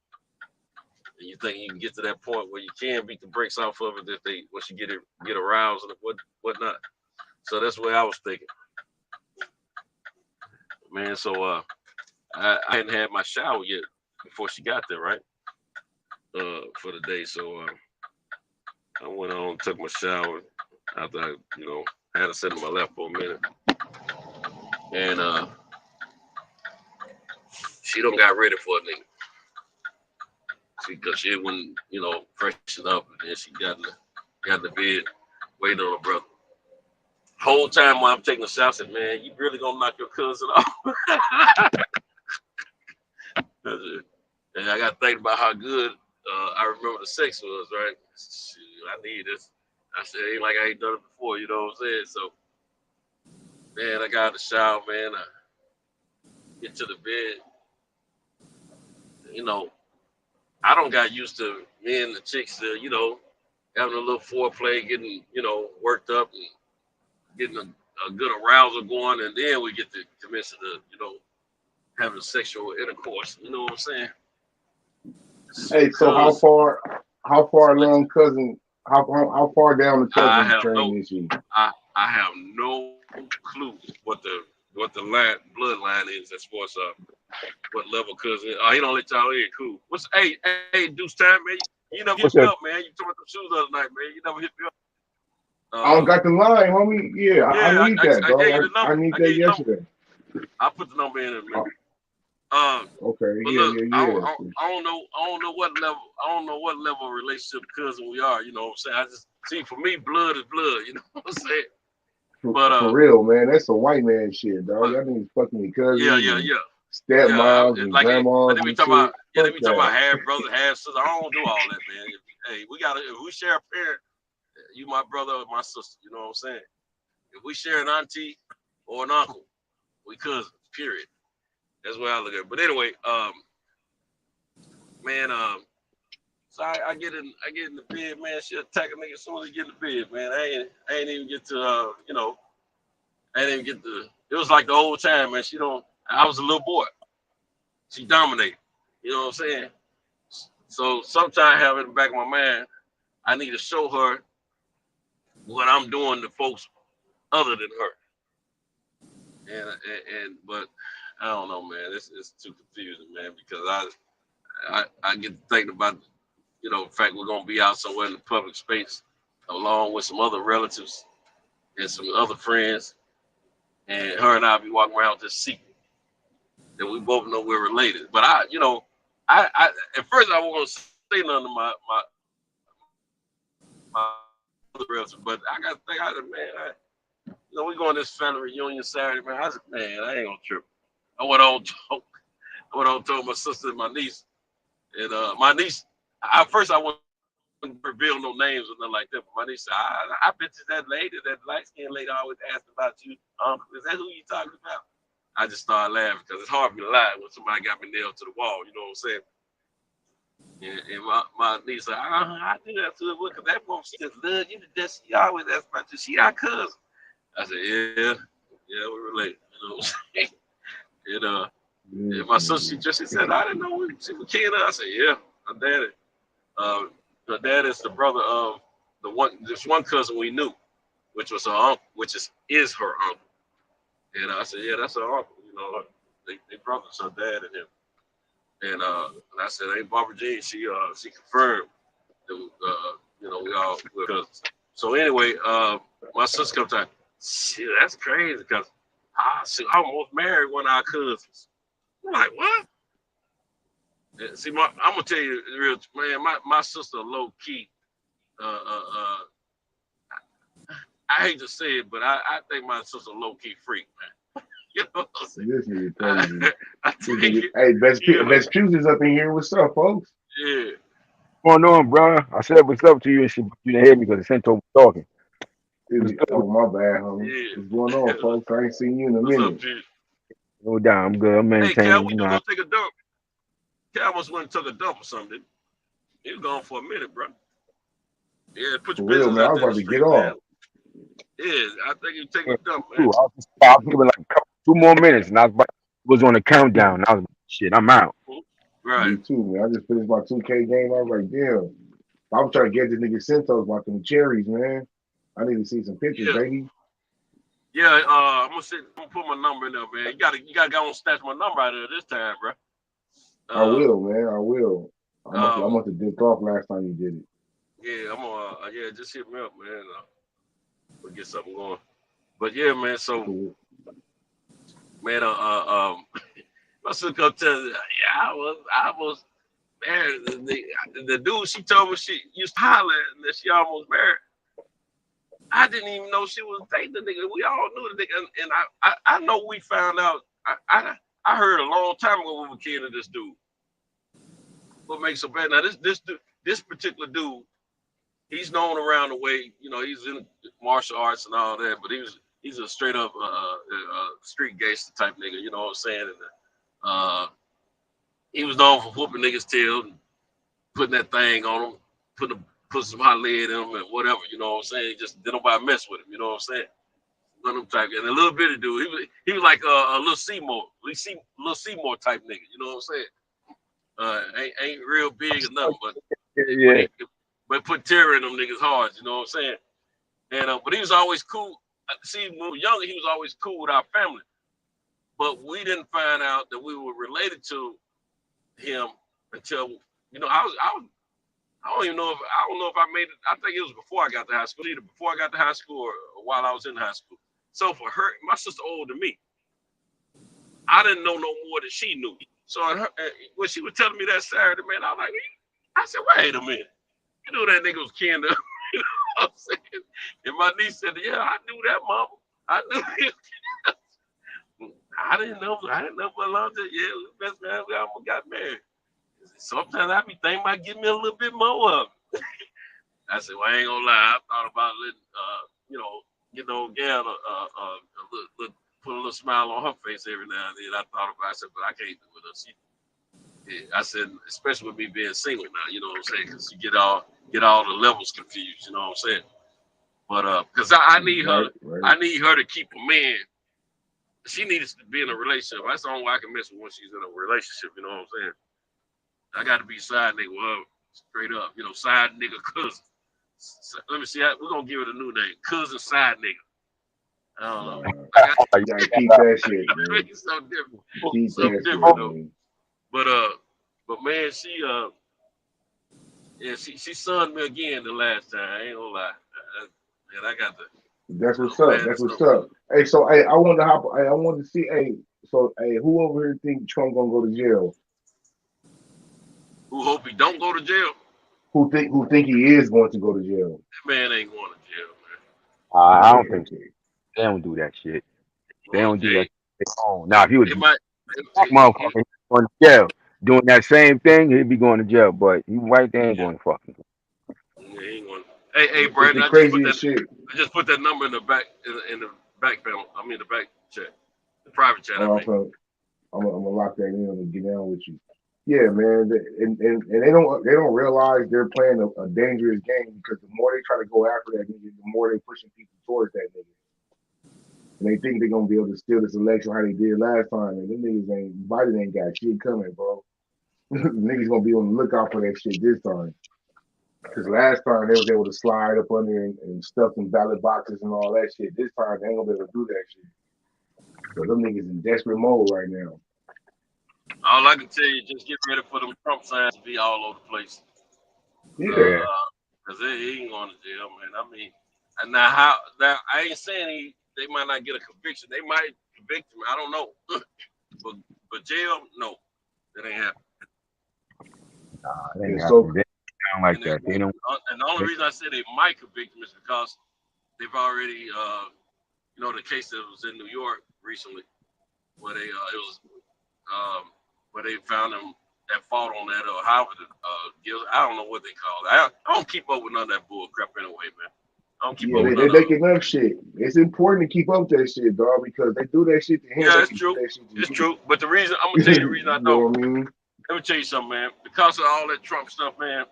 And you think you can get to that point where you can beat the brakes off of it if once you get aroused and whatnot. So that's what I was thinking. Man, so I hadn't had my shower yet before she got there, right? For the day. So I went on, took my shower after I, you know, had to sit on my lap for a minute. And she done got ready for a nigga. Because she wouldn't, you know, freshen up, and then she got in the bed waiting on her brother. Whole time while I'm taking a shower, I said, man, you really gonna knock your cousin off? And I got to think about how good I remember the sex was, right? Shoot, I need this. I said, ain't like I ain't done it before, you know what I'm saying? So, man, I got out of the shower, man. I get to the bed. You know, I don't got used to me and the chicks, you know, having a little foreplay, getting, you know, worked up and getting a good arousal going, and then we get to commence to, you know, having sexual intercourse. You know what I'm saying? Hey, so how far along cousin? How far down the cousin train is he? I have no clue what the bloodline is as far as what level cousin. He don't let y'all in. Cool. Hey, Deuce time, man. You never hit me up, man. You tore up the shoes the other night, man. You never hit me up. I don't got the line, homie. Yeah, I need that, dog. I need that yesterday. I put the number in a minute. Okay, look, I don't know what level. I don't know what level of relationship cousin we are. You know what I'm saying? I just see, for me, blood is blood. You know what I'm saying? For real, man, that's a white man shit, dog. Y'all niggas fucking your cousins. Yeah. Stepmoms and like grandmas. Let me talk about half brother, half sister. I don't do all that, man. Hey, if we share a parent, you my brother or my sister. You know what I'm saying? If we share an auntie or an uncle, we cousins. Period. That's where I look at it. But anyway, man, so I get in the bed, man. She attack a nigga as soon as he get in the bed, man. I ain't even get to, you know, I didn't even get to. It was like the old time, man. I was a little boy. She dominated. You know what I'm saying? So sometimes I have in the back of my mind, I need to show her what I'm doing to folks other than her. But I don't know, man. It's too confusing, man, because I get to thinking about, you know, the fact we're gonna be out somewhere in the public space along with some other relatives and some other friends, and her and I be walking around with this secret that we both know we're related. But I at first I wasn't say nothing to my other relatives, but I got to think, man, we going to this family reunion Saturday, man. I said, man, I ain't gonna trip. I went on told my sister and my niece, and my niece. First I wouldn't reveal no names or nothing like that. But my niece said, I bet you that light skinned lady always asked about you. Is that who you talking about? I just started laughing because it's hard for me to lie when somebody got me nailed to the wall. You know what I'm saying? And my niece said, I do that to her because that woman just love you to death. She always asks about you. She our cousin. I said, yeah, we relate. You know what I'm saying? And my sister, she said, I didn't know she was kin. I said, yeah, her daddy. Her dad is the brother of this one cousin we knew, which was her uncle, which is her uncle. And I said, yeah, that's her uncle. You know, they brothers, her dad and him. And I said, hey, Barbara Jean, she confirmed that we all were cousins. So anyway, my sister comes out, shit, that's crazy because I almost married one of our cousins. I'm like, what? And see, I'm gonna tell you the real man. My sister low key. I hate to say it, but I think my sister low key freak, man. You know what I'm saying? This nigga crazy. Hey, best Puses up in here. What's up, folks? Yeah. What's going on, bro? I said what's up to you, and you didn't hear me because the Cento was talking. Oh, my bad, homie. Yeah. What's going on, folks? I ain't seen you in a minute. No doubt, I'm good. I'm maintaining. Hey, Cal, we gonna take a dump. Cal must went and took a dump or something. He was gone for a minute, bro. Yeah, put your business man. out I was there about to get off. Yeah, I think you taking a dump, man. I was giving like 2 more minutes, and I was on the countdown. I was like, shit, I'm out. Right. Me too, man. I just finished my 2K game. I was like, damn. I'm trying to get this nigga Centos about them cherries, man. I need to see some pictures, baby. Yeah, I'm gonna put my number in there, man. You gotta go and snatch my number out of there this time, bro. I will, man. I will. I must have dipped off last time you did it. Yeah, I'm gonna just hit me up, man. We'll get something going. But yeah, man. So, man, my sister come tell me, yeah, I was married. The dude she told me she used to holler and that she almost married. I didn't even know she was dating the nigga. We all knew the nigga, and I know we found out. I heard a long time ago we were kidding of this dude. What makes so bad now? This particular dude, he's known around the way. You know, he's in martial arts and all that, but he's a straight up street gangster type nigga. You know what I'm saying? And he was known for whooping niggas' tail and putting that thing on him, put some hot lead in him and whatever, you know what I'm saying? Just didn't nobody mess with him, you know what I'm saying? One of them type, and a little bitty dude. He was like a little Seymour type nigga, you know what I'm saying? Ain't real big or nothing, but put terror in them niggas hard, you know what I'm saying? And but he was always cool. See, when we were younger, he was always cool with our family, but we didn't find out that we were related to him until I don't know if I made it. I think it was before I got to high school, either before I got to high school or while I was in high school. So for her, my sister older than me, I didn't know no more than she knew. So when she was telling me that Saturday, man, I said, wait a minute, you know that nigga was kin to, you know what I'm saying? And my niece said, yeah, I knew that, mama. I knew it. I didn't know for a long time. Yeah, best man, we almost got married. Sometimes I be thinking about getting me a little bit more of it. I said, well, I ain't gonna lie. I thought about letting, get the old gal put a little smile on her face every now and then. I said, but I can't do it. I said, especially with me being single now, you know what I'm saying? Because you get all the levels confused, you know what I'm saying? But because I need her, I need her to keep a man. She needs to be in a relationship. That's the only way I can mess with when she's in a relationship, you know what I'm saying? I got to be side nigga with her, straight up, you know, side nigga cousin. Let me see, we're going to give it a new name, cousin side nigga. I don't know. You got to keep that shit, man. It's so different. Keep so that different, though. Man. But man, she sunned me again the last time. I ain't gonna lie. And I got the. That's what's up. That's what's up. Hey, so hey, I wanted to see. Hey, so hey, who over here think Trump gonna go to jail? Who hope he don't go to jail? Who think he is going to go to jail? That man ain't going to jail, man. I don't think so. They don't do that shit. They Well, don't do that Jay, shit. Now, if he was it might. black motherfucker, he'd be going to jail. Doing that same thing, he'd be going to jail. But you white, they ain't Yeah, going to fucking. yeah, he ain't going. Hey, It's Brandon, the craziest shit. I just put that number in the back in the back panel. I mean the back chat, the private chat. I'm gonna lock that in and get down with you. Yeah, man, and they don't realize they're playing a dangerous game because the more they try to go after that nigga, the more they pushing people towards that nigga. And they think they're gonna be able to steal this election how they did last time. And them niggas Biden ain't got shit coming, bro. Niggas gonna be on the lookout for that shit this time. Because last time they was able to slide up under and stuff in ballot boxes and all that shit. This time they ain't gonna be able to do that shit. So them niggas in desperate mode right now. All I can tell you, just get ready for them Trump signs to be all over the place. Yeah. Because he ain't going to jail, man. I mean, and now I ain't saying they might not get a conviction. They might convict him. I don't know. but jail, no, that ain't happening. They ain't happening. Like that. And the only reason I say they might convict him is because they've already, the case that was in New York recently, where where they found him at fault on that, or however I don't know what they call it. I don't keep up with none of that bull crap anyway, man. I don't keep up with they making up shit. It's important to keep up that shit, dog, because they do that shit to him. Yeah, it's true. It's true. But I'm gonna tell you the reason I don't. You know what I mean? Let me tell you something, man. Because of all that Trump stuff, man,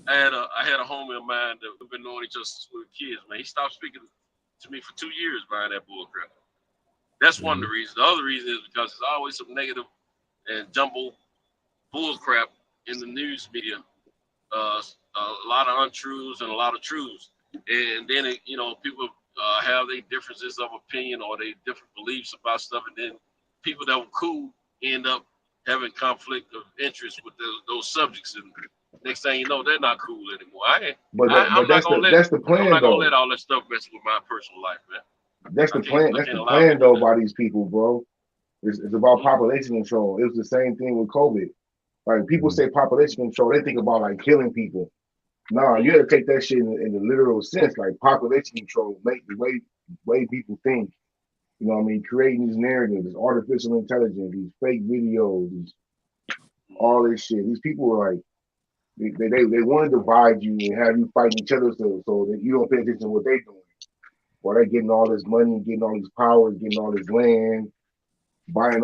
I had a homie of mine that we've been knowing each other since we were kids, man. He stopped speaking to me for 2 years behind that bull crap. That's one of the reasons. The other reason is because there's always some negative and jumbo bull crap in the news media. A lot of untruths and a lot of truths. And then, people have their differences of opinion or they different beliefs about stuff. And then people that were cool end up having conflict of interest with those subjects. And next thing you know, they're not cool anymore. That's the plan, I'm not going to let all that stuff mess with my personal life, man. That's the plan. That's the plan, though, by these people, bro. It's about population control. It was the same thing with COVID. Like, people say population control, they think about, like, killing people. No, you got to take that shit in the literal sense. Like, population control, make the way people think. You know what I mean? Creating these narratives, this artificial intelligence, these fake videos, all this shit. These people are like, they want to divide you and have you fighting each other so that you don't pay attention to what they're doing. While they're getting all this money, getting all these powers, getting all this land, burning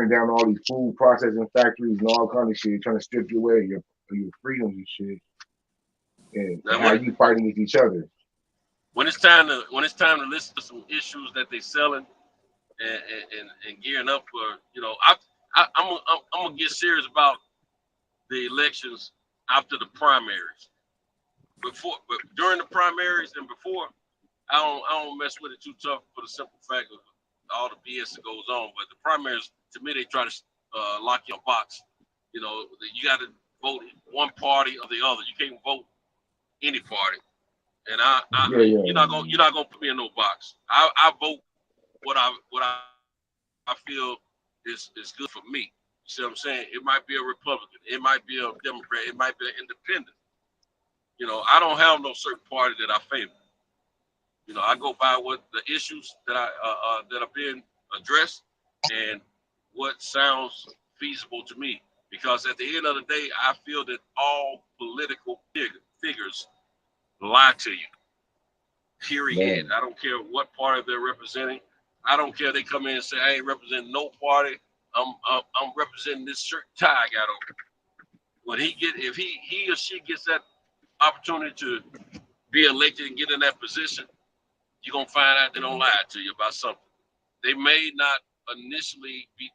down all these food processing factories and all kind of shit, trying to strip you away of your freedoms and shit. And how you fighting with each other. When it's time to listen to some issues that they're selling and gearing up for, I'm gonna get serious about the elections after the primaries. But during the primaries and before, I don't mess with it too tough for the simple fact of all the BS that goes on. But the primaries, to me, they try to lock you in a box. You got to vote one party or the other. You can't vote any party. And you're not gonna put me in no box. I vote what I feel is good for me. You see what I'm saying? It might be a Republican, it might be a Democrat, it might be an independent. I don't have no certain party that I favor. I go by what the issues that are being addressed and what sounds feasible to me. Because at the end of the day, I feel that all political figures lie to you. Period. Man. I don't care what party they're representing. I don't care. They come in and say, I ain't representing no party. I'm representing this certain tie I got on. When if he or she gets that opportunity to be elected and get in that position, you're gonna find out they don't lie to you about something. They may not initially be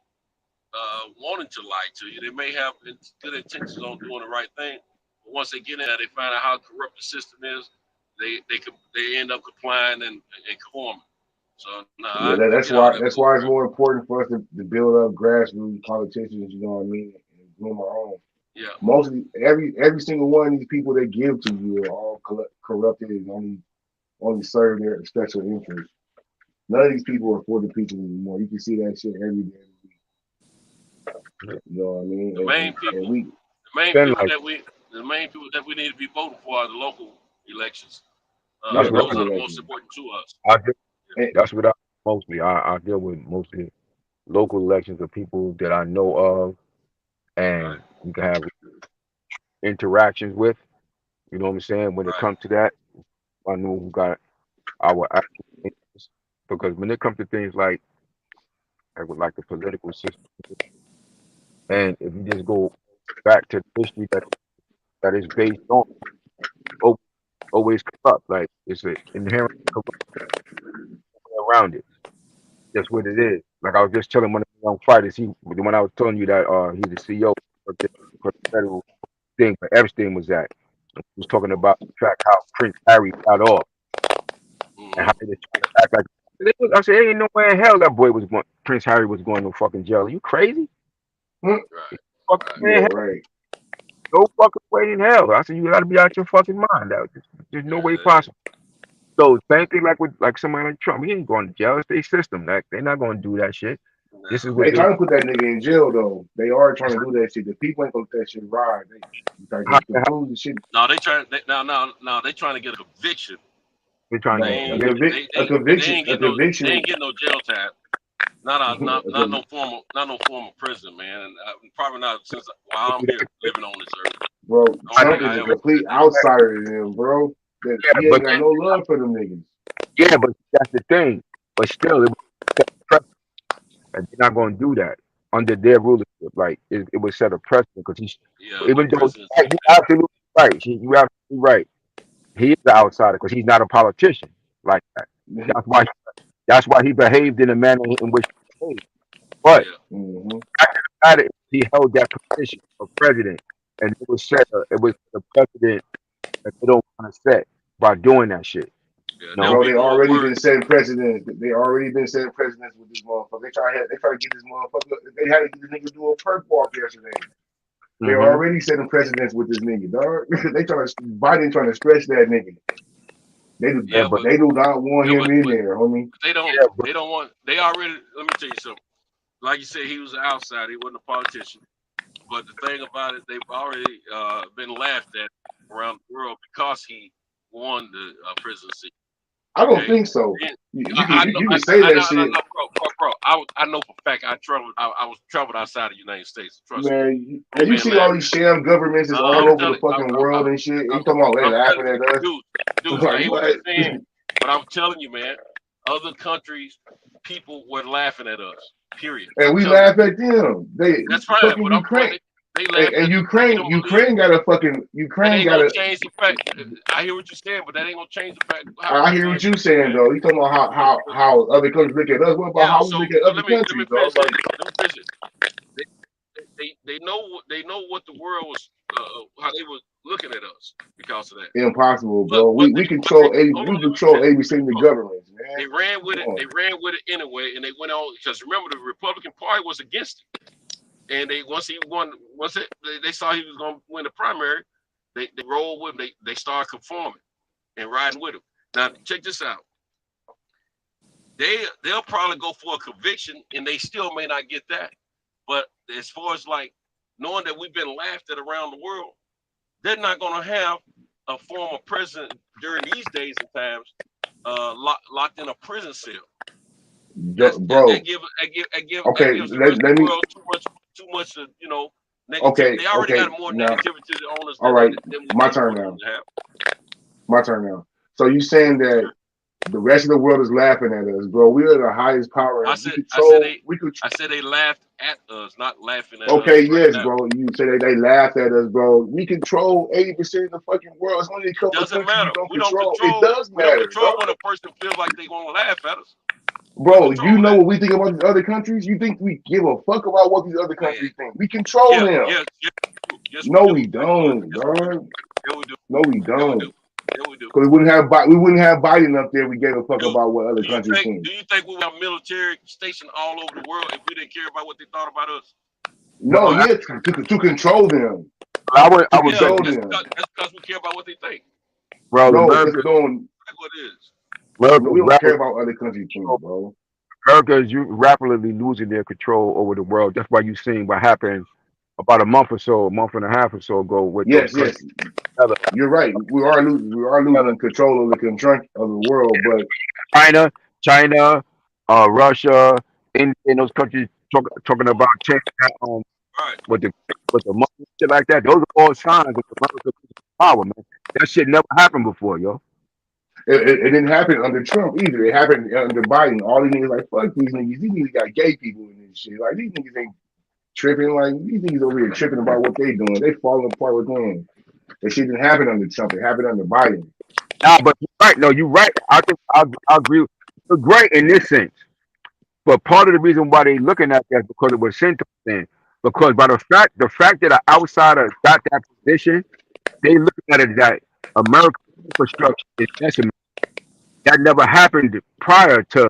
wanting to lie to you. They may have good intentions on doing the right thing. But once they get in there, they find out how corrupt the system is. They end up complying and conforming. So that's why it's more important for us to build up grassroots politicians. You know what I mean? And groom our own. Yeah. Mostly every single one of these people they give to you are all corrupted and only serve their special interests. None of these people are for the people anymore. You can see that shit every day. You know what I mean? The main people that we need to be voting for are the local elections. Those are the most important to us. That's what I mostly. I deal with mostly local elections of people that I know of, Right, and you can have interactions with. You know what I'm saying? When it right, comes to that, I know who got our actual interests. Because when it comes to things like with like the political system, and if you just go back to the history that is based on, al- always corrupt. Like it's an inherent corruption around it. That's what it is. Like I was just telling one of the young fighters, when I was telling you that he's the CEO for the federal thing where Epstein was at. He was talking about the track how Prince Harry got off and mm-hmm. how they just trying to act like I said, ain't no way in hell that boy was going Prince Harry was going to fucking jail. Are you crazy? Hmm? Right, Fucking right. Yeah, man, right. no fucking way in hell. I said you gotta be out your fucking mind. There's no way Yeah, possible. So same thing like with like somebody like Trump. He ain't going to jail. It's their system. Like they're not going to do that shit. This is no. what They they. trying to put that nigga in jail though. They are trying to do that shit. The people ain't gonna let that shit ride. Like How, the how rules and shit. No, they trying they, now they trying to get a conviction. they trying to They get No, ain't convicted? a they conviction, ain't a get no they conviction, ain't get no jail time. Not a, not a not con- no formal prison, man. And probably not since while I'm here living on this earth. bro. I don't I think Trump think, is I a ever complete did that. outsider to them, bro. That yeah, he ain't but got no love for them niggas. yeah, but that's the thing. But still, it was set a precedent, and they're not going to do that under their rulership. Like it was set a precedent because he's Yeah, no even though presidents yeah, do you're that. absolutely right. You're absolutely right. He is the outsider because he's not a politician like that. That's why. That's why he behaved in the manner in which he behaved. But Yeah, hmm at it, he held that position of president, and it was a precedent that they don't want to set by doing that shit. yeah. There'll No, Bro, be they more already words. been setting precedents. They already been setting precedents with this motherfucker. They try to get this motherfucker. They had to get this nigga to do a perk walk yesterday. They're hmm already setting precedents with this nigga, dog. Biden trying to stretch that nigga. yeah, Yeah, They do not want him in but there, homie. yeah, but they don't want they already. Let me tell you something. Like you said, he was an outsider. He wasn't a politician. But the thing about it, they've already been laughed at around the world because he won the presidency. I don't Okay, think so. and You you can say that I shit, know, bro. I know for a fact I traveled. I was traveled outside the United States. Trust me. man. I'm And you being see all laughed these at. sham governments is all I'm over the telling. fucking world and shit. And you talking about they I'm telling laughing at us? you, dudes. I Like hear what what? you're saying, but I'm telling you, man. Other countries, people were laughing at us. Period. And I'm we telling you. laugh at them. They That's fine. fucking But I'm Ukraine they laughing and at the stuff you Ukraine. don't believe. That Ukraine ain't got gonna a. change the fact. I hear what you're saying, but that ain't gonna change the fact how I we hear being what you treated, saying man. though. You talking about how other countries look at us? What about Yeah. how we look So at other let me countries, dog? finish this. Like Let me finish it. They, they know what the world was how they were looking at us because of that. impossible, But bro. We but they control hold on. we Let me finish. control 80% of the governments, They man. ran with Come it. on. They ran with it anyway, and they went on because remember the Republican Party was against it. And they they saw he was going to win the primary, they rolled with him. They started conforming and riding with him. Now check this out. They'll probably go for a conviction, and they still may not get that. But as far as like knowing that we've been laughed at around the world, they're not going to have a former president during these days and times locked in a prison cell. Bro. That Okay, gives the rest of let the me. world too much negativity. Okay, They already okay. got more Now, negativity on us all than right. we My turn want them now. to have. My turn now. So you saying that the rest of the world is laughing at us, bro? We are the highest power. I We said I said control. they We could. I said they laughed at us, not laughing at Okay, us right yes, now. bro. You say they laughed at us, bro. We control 80% of the fucking world. It's only a It couple of doesn't countries we matter. don't control. It does We don't matter, control dog. when a person feels like they want to laugh at us. We Bro, you control know that. what we think about these other countries? You think we give a fuck about what these other Man, countries think? We control yeah, them. yes, we No, do. we don't, dog. Yeah, we do. No, we Yeah, we do. don't. Yeah, we do. Because we wouldn't have Biden up there. If we gave a fuck about what other countries think. Do you think we have military stationed all over the world if we didn't care about what they thought about us? No, well, yeah, to control them, I to would Yeah, say control this, them. that's because we care about what they think. bro. No, because don't. That's what it is. No, America's we don't care rapidly, about other countries think, bro. America is rapidly losing their control over the world. That's why you seen what happened about a month and a half or so ago with those Yes, countries yes, together. you're right. We are losing control of the world, but China. China, Russia, in those countries talking about China, Right. with the money and shit like that. Those are all signs of America's power, man. That shit never happened before, yo. It didn't happen under Trump either. It happened under Biden. All these niggas like, fuck these niggas. These niggas got gay people in this shit. Like, these niggas ain't tripping. Like, these niggas over here tripping about what they doing. They falling apart within. That shit didn't happen under Trump. It happened under Biden. Nah, but you're right. No, you're right. I think I agree. You're great in this sense. But part of the reason why they looking at that is because it was sent to them. Because by the fact that an outsider got that position, they looking at it that American infrastructure is decimated. That never happened prior to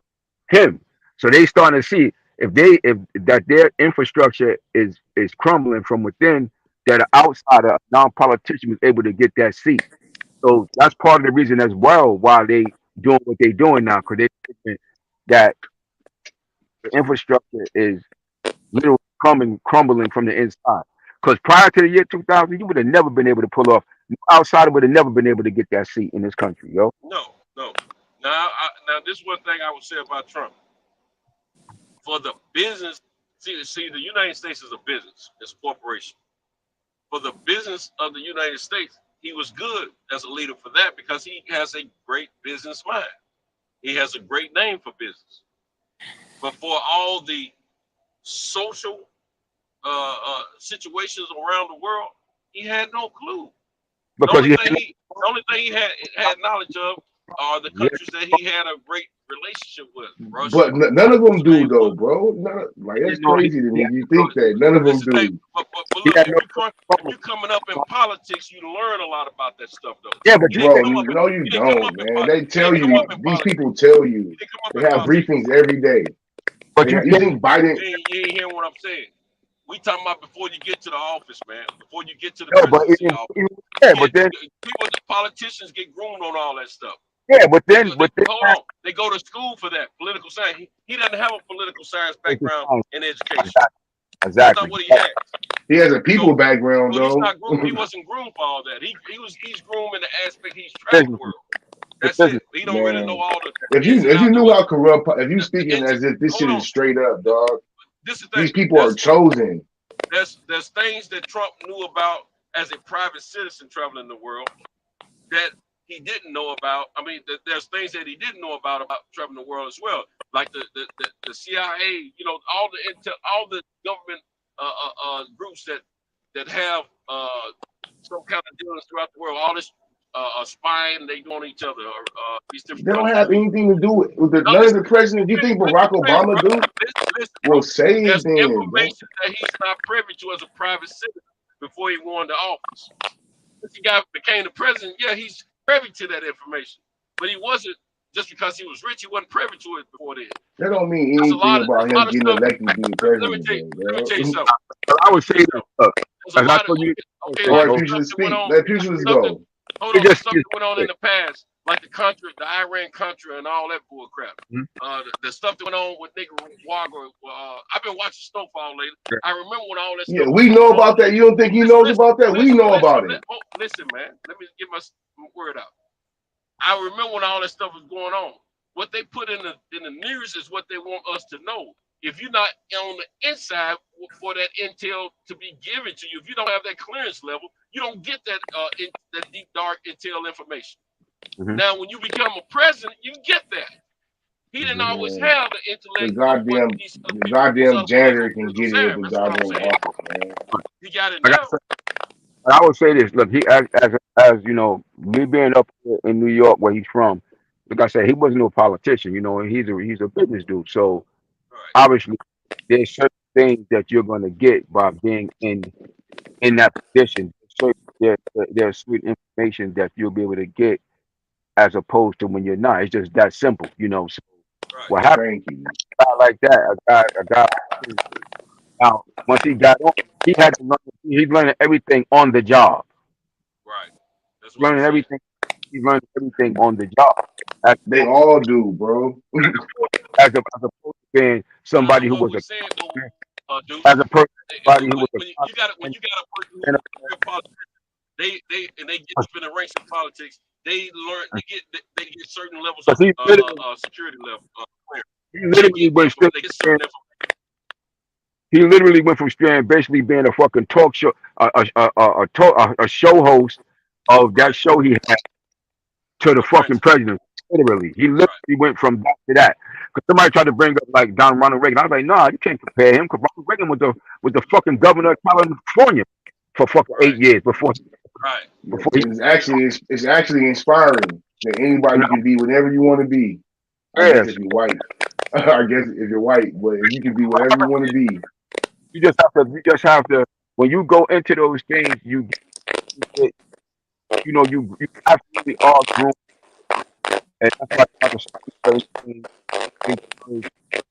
him. So they starting to see if that their infrastructure is crumbling from within, that an outsider, a non-politician, was able to get that seat. So that's part of the reason as well why they doing what they doing now, because they thinking that the infrastructure is literally crumbling from the inside. Because prior to the year 2000, you would have never been able to pull off. No outsider would have never been able to get that seat in this country, yo. No, no. Now this one thing I would say about Trump. For the business, see, the United States is a business. It's a corporation. For the business of the United States, he was good as a leader for that because he has a great business mind. He has a great name for business. But for all the social situations around the world, he had no clue. The Because only thing he had knowledge of are the countries that he had a great relationship with. Russia, But none of them do, Spain, though, bro. Like, that's no, crazy to me. You think that. None of them This is do. but he look, had if no. you're coming up in politics, you learn a lot about that stuff, though. Yeah, but You you didn't Bro, come up in no, you you didn't come up don't, in man. po- They you tell didn't come up you. in These politics. people tell you. You didn't come up They in have politics. briefings every day. but you You can't. think Biden? You ain't hearing what I'm saying. We talking about before you get to the office, man. Before you get to the No, but presidency office. yeah, but then People, the politicians get groomed on all that stuff. yeah, but They then go, they, hold on. They go to school for that political science. He doesn't have a political science background in education. That's exactly. not what he has. He has a people So, background, he's though. not groomed. He wasn't groomed for all that. He's groomed in the aspect he's traveled the world. That's Business. it. He don't really know Man, all the if ins you and outs. knew how corrupt, if you The speaking ins, as if this shit hold on. is straight up, dog. This is the These thing. people are chosen. There's things that Trump knew about as a private citizen traveling the world that he didn't know about. I mean, there's things that he didn't know about traveling the world as well, like the CIA. You know, all the government groups that have some kind of dealings throughout the world. All this spying they do on each other, or these different They don't countries. have anything to do with No, none of listen, the presidents. You think Barack Obama do? Listen, Well, say it there's then, bro. information that he's not privy to as a private citizen before he won the office. Once the guy became the president, yeah, he's privy to that information. But he wasn't, just because he was rich, he wasn't privy to it before then. That don't mean There's a anything lot of about him getting stuff. elected to be Let me president, tell you bro. something. I would say that. There's a As I lot of told you, okay, All like right, the future stuff to that went speak. on. Let futures Stuff that, go. hold on, the stuff that went on in the past, like the Iran Contra, and all that bull crap. The stuff that went on with Nicaragua. I've been watching Snowfall lately. I remember when all that stuff. Yeah, we know about that. You don't think he knows about that? We know about it. Listen, man. Let me get my word out. I remember when all that stuff was going on. What they put in the news is what they want us to know. If you're not on the inside for that intel to be given to you, if you don't have that clearance level, you don't get that that deep dark intel information. Now, when you become a president, you get that. He didn't always have the intellect. The goddamn janitor can get it with the goddamn office, man. He got it now. I would say this. Look, he as you know, me being up in New York, where he's from. Like I said, he wasn't no politician, you know, and he's a business dude. So obviously, there's certain things that you're going to get by being in that position. There's certain information that you'll be able to get as opposed to when you're not. It's just that simple, you know. So what happened? A guy like that, a guy. Now, once he got on, he had to learn. He's learning everything on the job. Right. That's what learning everything. He's learning everything on the job. They all do, bro. As opposed to being somebody who was as a person, somebody who was when you got a person who's a politician, they get up in the ranks of politics. they learn they get certain levels Because of he security level. literally went straight. They get certain information. He literally went from straight basically being a fucking talk show, a show host of that Right, show he had to the fucking apprentice. president. Literally, he literally Right, went from that to that. Because somebody tried to bring up like Ronald Reagan. I was like, nah, you can't compare him. Because Ronald Reagan was the fucking governor of California for fucking right, 8 years before right. he. And it's actually inspiring that anybody can be whatever you want to be. I guess Yes, if you're white, I guess if you're white, but if you can be whatever you want to be. you just have to. When you go into those things, get, you absolutely are groomed, and that's why you have to study certain things.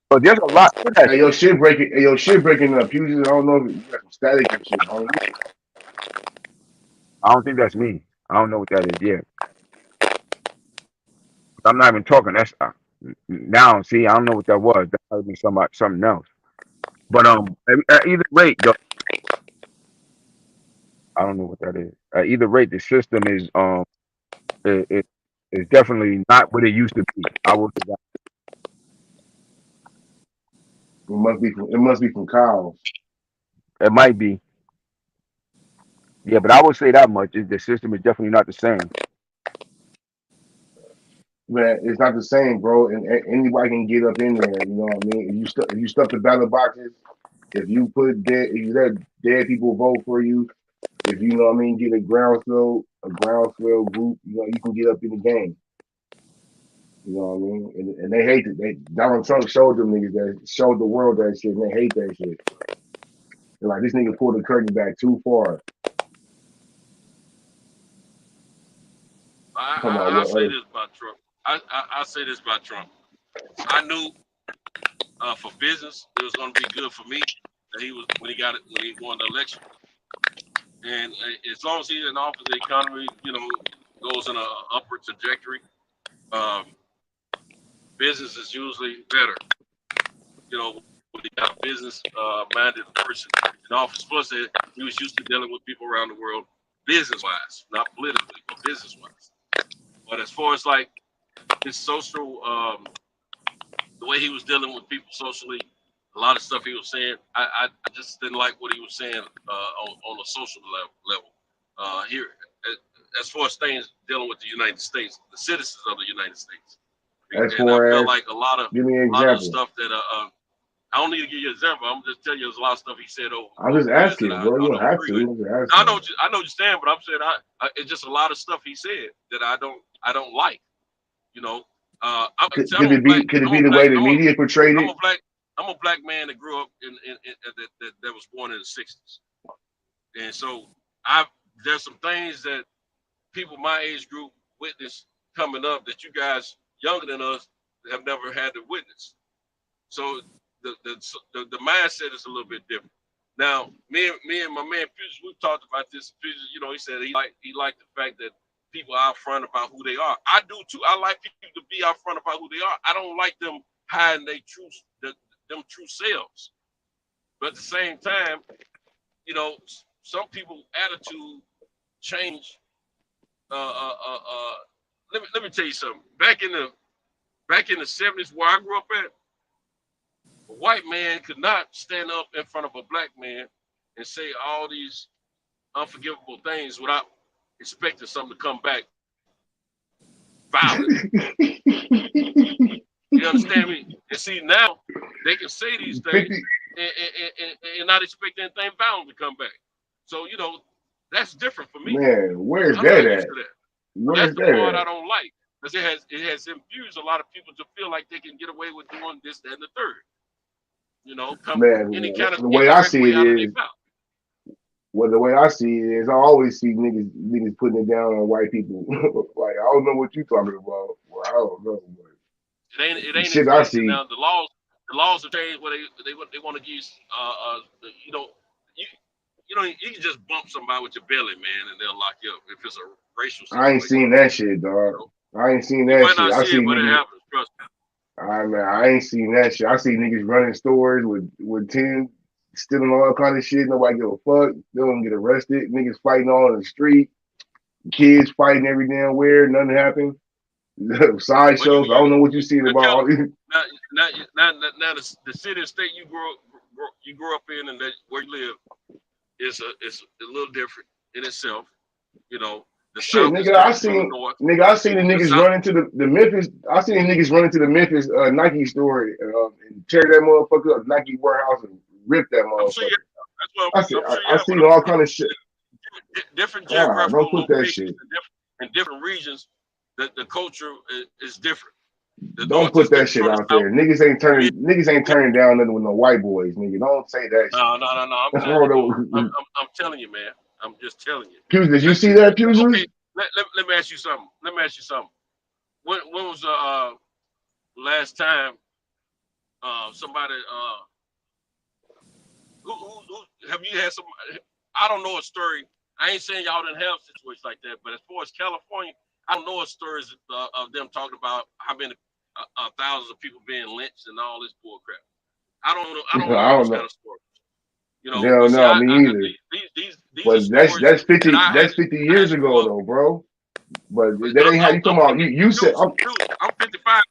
But there's a lot to that Hey, shit. your shit breaking up. Fusion, I don't know if you got some static and shit. I don't know. I don't think that's me. I don't know what that is yet. I'm not even talking. That's now. See, I don't know what that was. That might be something else. But at either rate, though, I don't know what that is. At either rate, the system it is definitely not what it used to be. I will say that. It must be from Kyle's. It might be, yeah, but I would say that much. The system is definitely not the same. Man, it's not the same, bro. And anybody can get up in there. You know what I mean? If you stuff the ballot boxes, if you if you let dead people vote for you, if you know what I mean, get a groundswell group, you know, you can get up in the game. You know what I mean? And they hate it. Donald Trump showed them niggas that showed the world that shit, and they hate that shit. They're like, this nigga pulled the curtain back too far. Come on, I'll say this about Trump. I say this about Trump. I knew for business it was going to be good for me that he won the election. And as long as he's in office, the economy, goes in an upward trajectory. Business is usually better. When you got a business-minded person in office. Plus, he was used to dealing with people around the world, business-wise, not politically, but business-wise. But as far as like his social, the way he was dealing with people socially, a lot of stuff he was saying, I just didn't like what he was saying on a social level. Here, as far as things dealing with the United States, the citizens of the United States, and I felt like a lot of stuff that I don't need to give you an example. I'm just telling you there's a lot of stuff he said over. I'm just asking, bro. You don't have to. I know what you're saying, but I'm saying it's just a lot of stuff he said that I don't like. Could it be the way the media portrayed it? I'm a black man that grew up that was born in the '60s, and so there's some things that people my age group witness coming up that you guys younger than us have never had to witness. So the mindset is a little bit different. Now, me and my man Fuchs, we've talked about this. Fuchs, he said he liked the fact that people are upfront about who they are. I do too. I like people to be upfront about who they are. I don't like them hiding them true selves. But at the same time, some people's attitude change. Let me tell you something. Back in the 70s, where I grew up at, a white man could not stand up in front of a black man and say all these unforgivable things without expecting something to come back violent. You understand me? And see, now they can say these things and not expect anything violent to come back. So, that's different for me. Man, where's that at? That's the part I don't like. Because it has infused a lot of people to feel like they can get away with doing this, that, and the third. The way I see it is, the way I see it is, I always see niggas putting it down on white people. Like, I don't know what you talking about. Well, I don't know. But it ain't shit I see. Now the laws have changed where they want to use you can just bump somebody with your belly, man, and they'll lock you up if it's a racial situation. I ain't seen that shit, dog. I ain't seen that shit. I see it, but it happens. Trust me. I ain't seen that shit. I see niggas running stores with 10, stealing all kind of shit. Nobody give a fuck. They don't get arrested. Niggas fighting all in the street. kids fighting every damn where, nothing happened. Sideshows. I don't know what you seen about all these. Now the city and state you grew up in and that where you live is a little different in itself. You know, the Shit, South is nigga, I different from the seen North. I seen the The niggas South, running to the Memphis. I seen the niggas running to the Memphis Nike store and tear that motherfucker up, Nike warehouse, and rip that I'm sure motherfucker. you. That's what I see, I'm sure you I have. But seen I'm all saying kind of shit. different Ah, don't geographical put that locations shit. and different regions. The culture is different. The Don't North put is that different shit from the out South. there. Niggas ain't turning down nothing with no white boys, nigga. Don't say that shit. No. I'm That's telling all you, bro. those. I'm telling you, man. I'm just telling you. Pulis, did you see that, Okay, Pulis? let me ask you something. When was the last time somebody who have you had some? I don't know a story. I ain't saying y'all didn't have situations like that, but as far as California, I don't know a stories of them talking about how many thousands of people being lynched and all this bull crap. I don't know. I don't know I don't those know. kind of stories. You know, Hell but see, no, me either. these are But stories that's that 50 that's 50 I had years to grow ago up. though, bro. But But that ain't how you I'm come out. 50. You said I'm 55.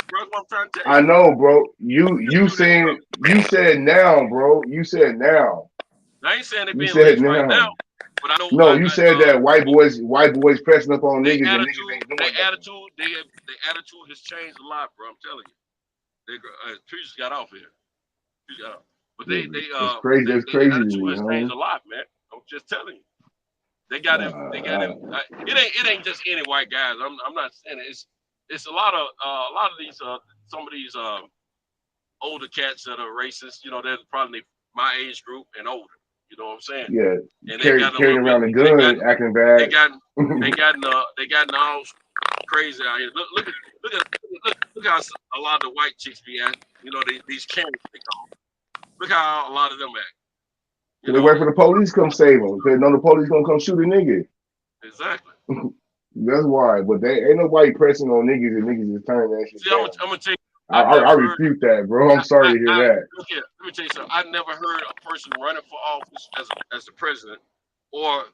Bro, that's what I'm trying to tell you. I know, bro. You do this stuff. You said now, bro. You said now. I ain't saying they're You being said lynched right now, now. but I know No, you said that white boys pressing up on they niggas and niggas attitude, ain't doing their nothing. attitude, their attitude has changed a lot, bro. I'm telling you. They Trees got off here. Trees got off. But It's crazy. That's their crazy to attitude me, has changed homie. a lot, man. I'm just telling you. They got him. They got him. It ain't just any white guys. I'm not saying it. It's a lot of these some of these older cats that are racist. You know, they're probably my age group and older. You know what I'm saying? Yeah, And they got a carrying little bit. around a gun, acting bad. They gotten all crazy out here. Look how a lot of the white chicks be at. You know, these Karens they call. Look how a lot of them act. You So they know, wait for the police come save them. They know the police gonna come shoot a nigga. exactly. That's why. But they ain't nobody pressing on niggas and niggas is turning that shit See, down. I'm gonna tell you, I refute that, bro. I'm sorry to hear that. Look here, let me tell you something. I never heard a person running for office as the president or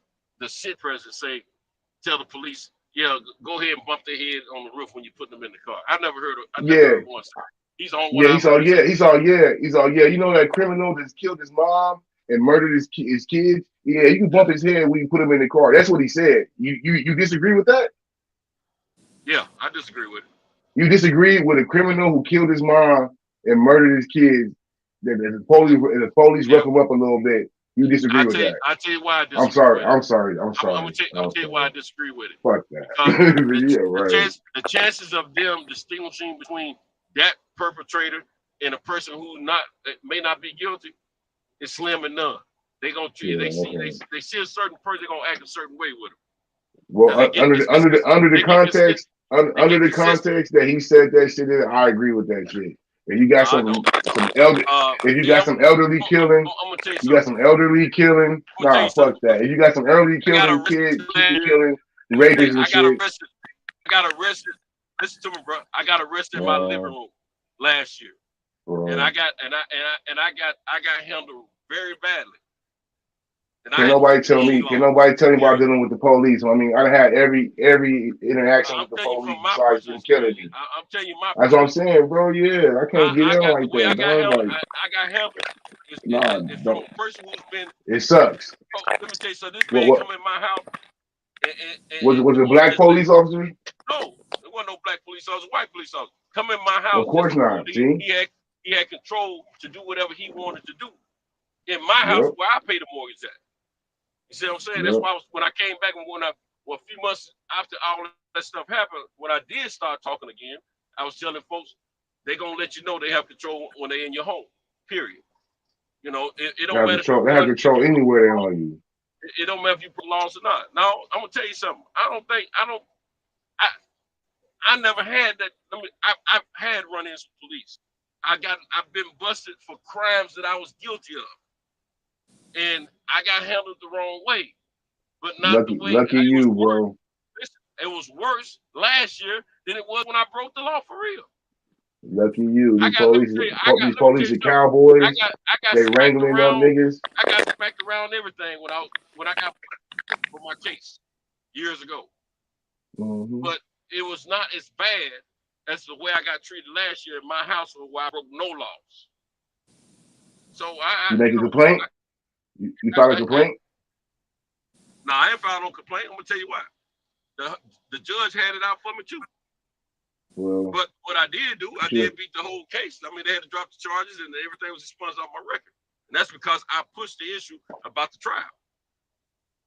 the sit president tell the police, yeah, go ahead and bump their head on the roof when you put them in the car. I never heard one say. He's the only one I've heard say. He's all yeah. You know that criminal that's killed his mom and murdered his kids? Yeah, you can bump his head when you put him in the car. That's what he said. You disagree with that? Yeah, I disagree with it. You disagree with a criminal who killed his mom and murdered his kids? That the police rough him up a little bit. You disagree with that? I tell you why I disagree. I'm sorry. I'm gonna tell you why I disagree with it. Fuck that. Yeah, right. The chances of them distinguishing between that perpetrator and a person who may not be guilty is slim and none. They gonna they see a certain person, they're gonna act a certain way with them. Well, under the context that he said that shit in, I agree with that shit. If you got some elderly killing, you got some elderly killing. Nah, fuck that. If you got some elderly killing, kid killing, rapists and shit. I got arrested. Listen to me, bro. I got arrested in my living room last year, and I got handled very badly. Can nobody tell me about dealing with the police? I mean, I had every interaction with the police besides them killing me. I'm telling you my. That's what I'm saying, bro. Yeah, I can't get in like that, dog. I got help. It's from a person who's been. It sucks. Let me tell you something. This man come in my house. Was it black police officer? No, there wasn't no black police officer. White police officer. Come in my house. Of course not. See, he had control to do whatever he wanted to do in my house where I pay the mortgage at. You see what I'm saying? That's why when I came back and a few months after all that stuff happened, when I did start talking again, I was telling folks they're gonna let you know they have control when they're in your home. Period. You know, it don't matter. They have control anywhere they on you. It don't matter if you put laws or not. Now I'm gonna tell you something. I never had that. I've had run-ins with police. I've been busted for crimes that I was guilty of, and I got handled the wrong way, but not the way. Lucky you, bro. It was worse last year than it was when I broke the law for real. Lucky you. These police are cowboys. They wrangling up niggas. I got smacked around everything when I got for my case. years ago. Mm-hmm. But it was not as bad as the way I got treated last year in my household where I broke no laws. So you make a complaint? You filed a complaint? No, I ain't filed no complaint. I'm gonna tell you why. The judge had it out for me too. Well, but what I did do, I did beat the whole case. I mean, they had to drop the charges and everything was expunged off my record. And that's because I pushed the issue about the trial.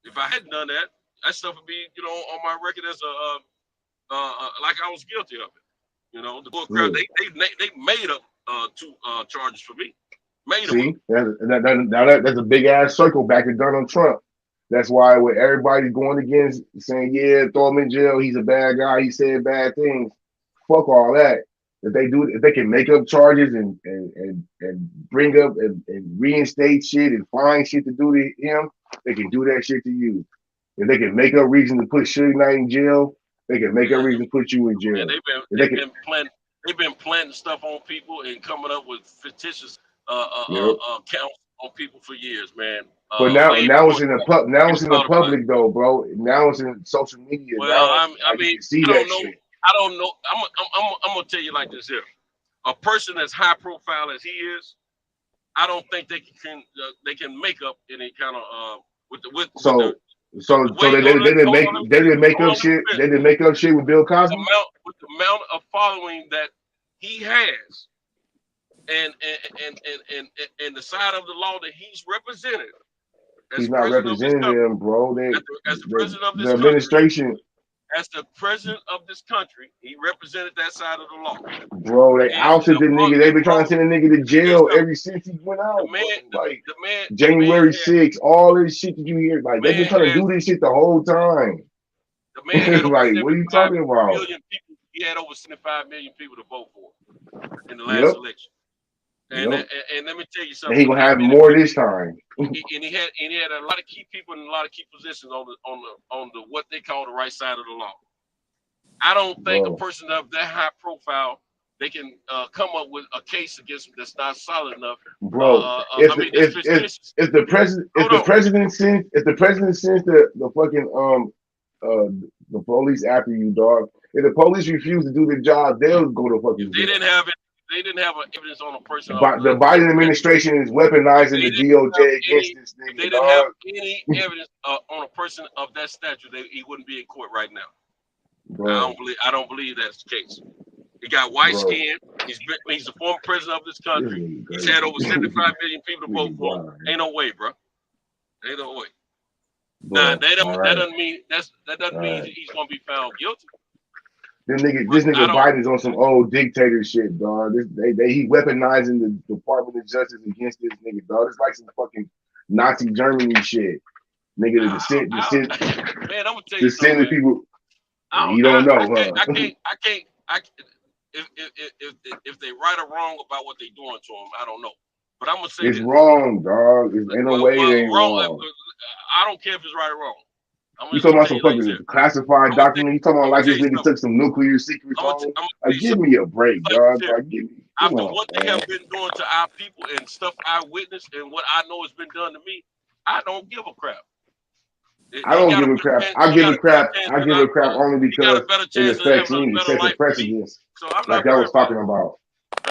If I hadn't done that, that stuff would be, on my record as like I was guilty of it. The bull crap. They made up 2 charges for me. See, that's a big ass circle back to Donald Trump. That's why when everybody's going against saying, yeah, throw him in jail, he's a bad guy, he said bad things. Fuck all that. If they can make up charges and bring up and reinstate shit and find shit to do to him, they can do that shit to you. If they can make up reason to put Suge Knight in jail, they can make up reason to put you in jail. Man, they've been planting stuff on people and coming up with fictitious counts on people for years, man. But now it's in the public though, bro. Now it's in social media. Well, I mean, I don't know. I'm gonna tell you like this here. A person as high profile as he is, I don't think they can make up any kind of So they didn't make up shit. They didn't make up shit with Bill Cosby. With the amount of following that he has, and the side of the law that he's represented. He's not representing them, bro. As the president of this the administration. As the president of this country, he represented that side of the law. Bro, they ousted the nigga. They've been trying to send the nigga to jail ever since he went out. The man, January 6th, all this shit that you hear, like they've been trying to do this shit the whole time. The man had like, what are you talking about? He had over 75 million people to vote for in the last election. And let me tell you something. And he gonna have more this time. He had a lot of key people in a lot of key positions on the what they call the right side of the law. I don't think a person of that high profile they can come up with a case against him that's not solid enough. Bro, if the president sends the fucking the police after you, dog. If the police refuse to do their job, they'll go to fucking jail. They didn't have evidence on a person. The Biden administration is weaponizing the DOJ against this nigga. They didn't have any evidence on a person of that stature. He wouldn't be in court right now. Bro. I don't believe that's the case. He got white skin. He's the former president of this country. He's had over 75 million people to vote for him. Ain't no way, bro. Ain't no way. Now that doesn't mean he's gonna be found guilty. This nigga Biden's on some old dictator shit, dog. He weaponizing the Department of Justice against this nigga, dog. It's like some fucking Nazi Germany shit, nigga. Man, I'm gonna tell you something. People, you don't know, huh? I can't. If they right or wrong about what they doing to him, I don't know. But I'm gonna say it's wrong, dog. Ain't no way it ain't wrong. I don't care if it's right or wrong. You talking about some fucking classified document? You talking about like this nigga took some nuclear secrets home? Give me a break, dog. After what they have been doing to our people and stuff I witnessed and what I know has been done to me, I don't give a crap. I don't give a crap. I give a crap only because it affects me. It sets a precedent. Like y'all was talking about.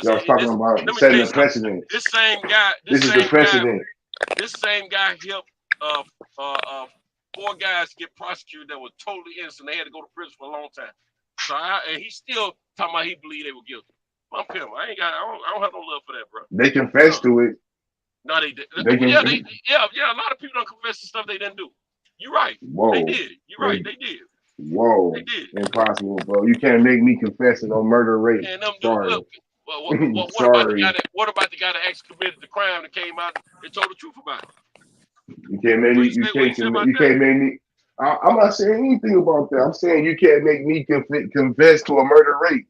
Y'all was talking about setting a precedent. This same guy. This is the precedent. This same guy helped 4 guys get prosecuted that were totally innocent. They had to go to prison for a long time. So and he's still talking about he believed they were guilty. I'm him. I don't have no love for that, bro. They confessed to it. No, they did. A lot of people don't confess to stuff they didn't do. You're right. Whoa. They did. You're right. They did. Whoa. They did. Impossible, bro. You can't make me confess no murder rape. Sorry. Look, what about the guy that actually committed the crime that came out and told the truth about it? You can't make me. You can't make me. I'm not saying anything about that. I'm saying you can't make me confess to a murder rape.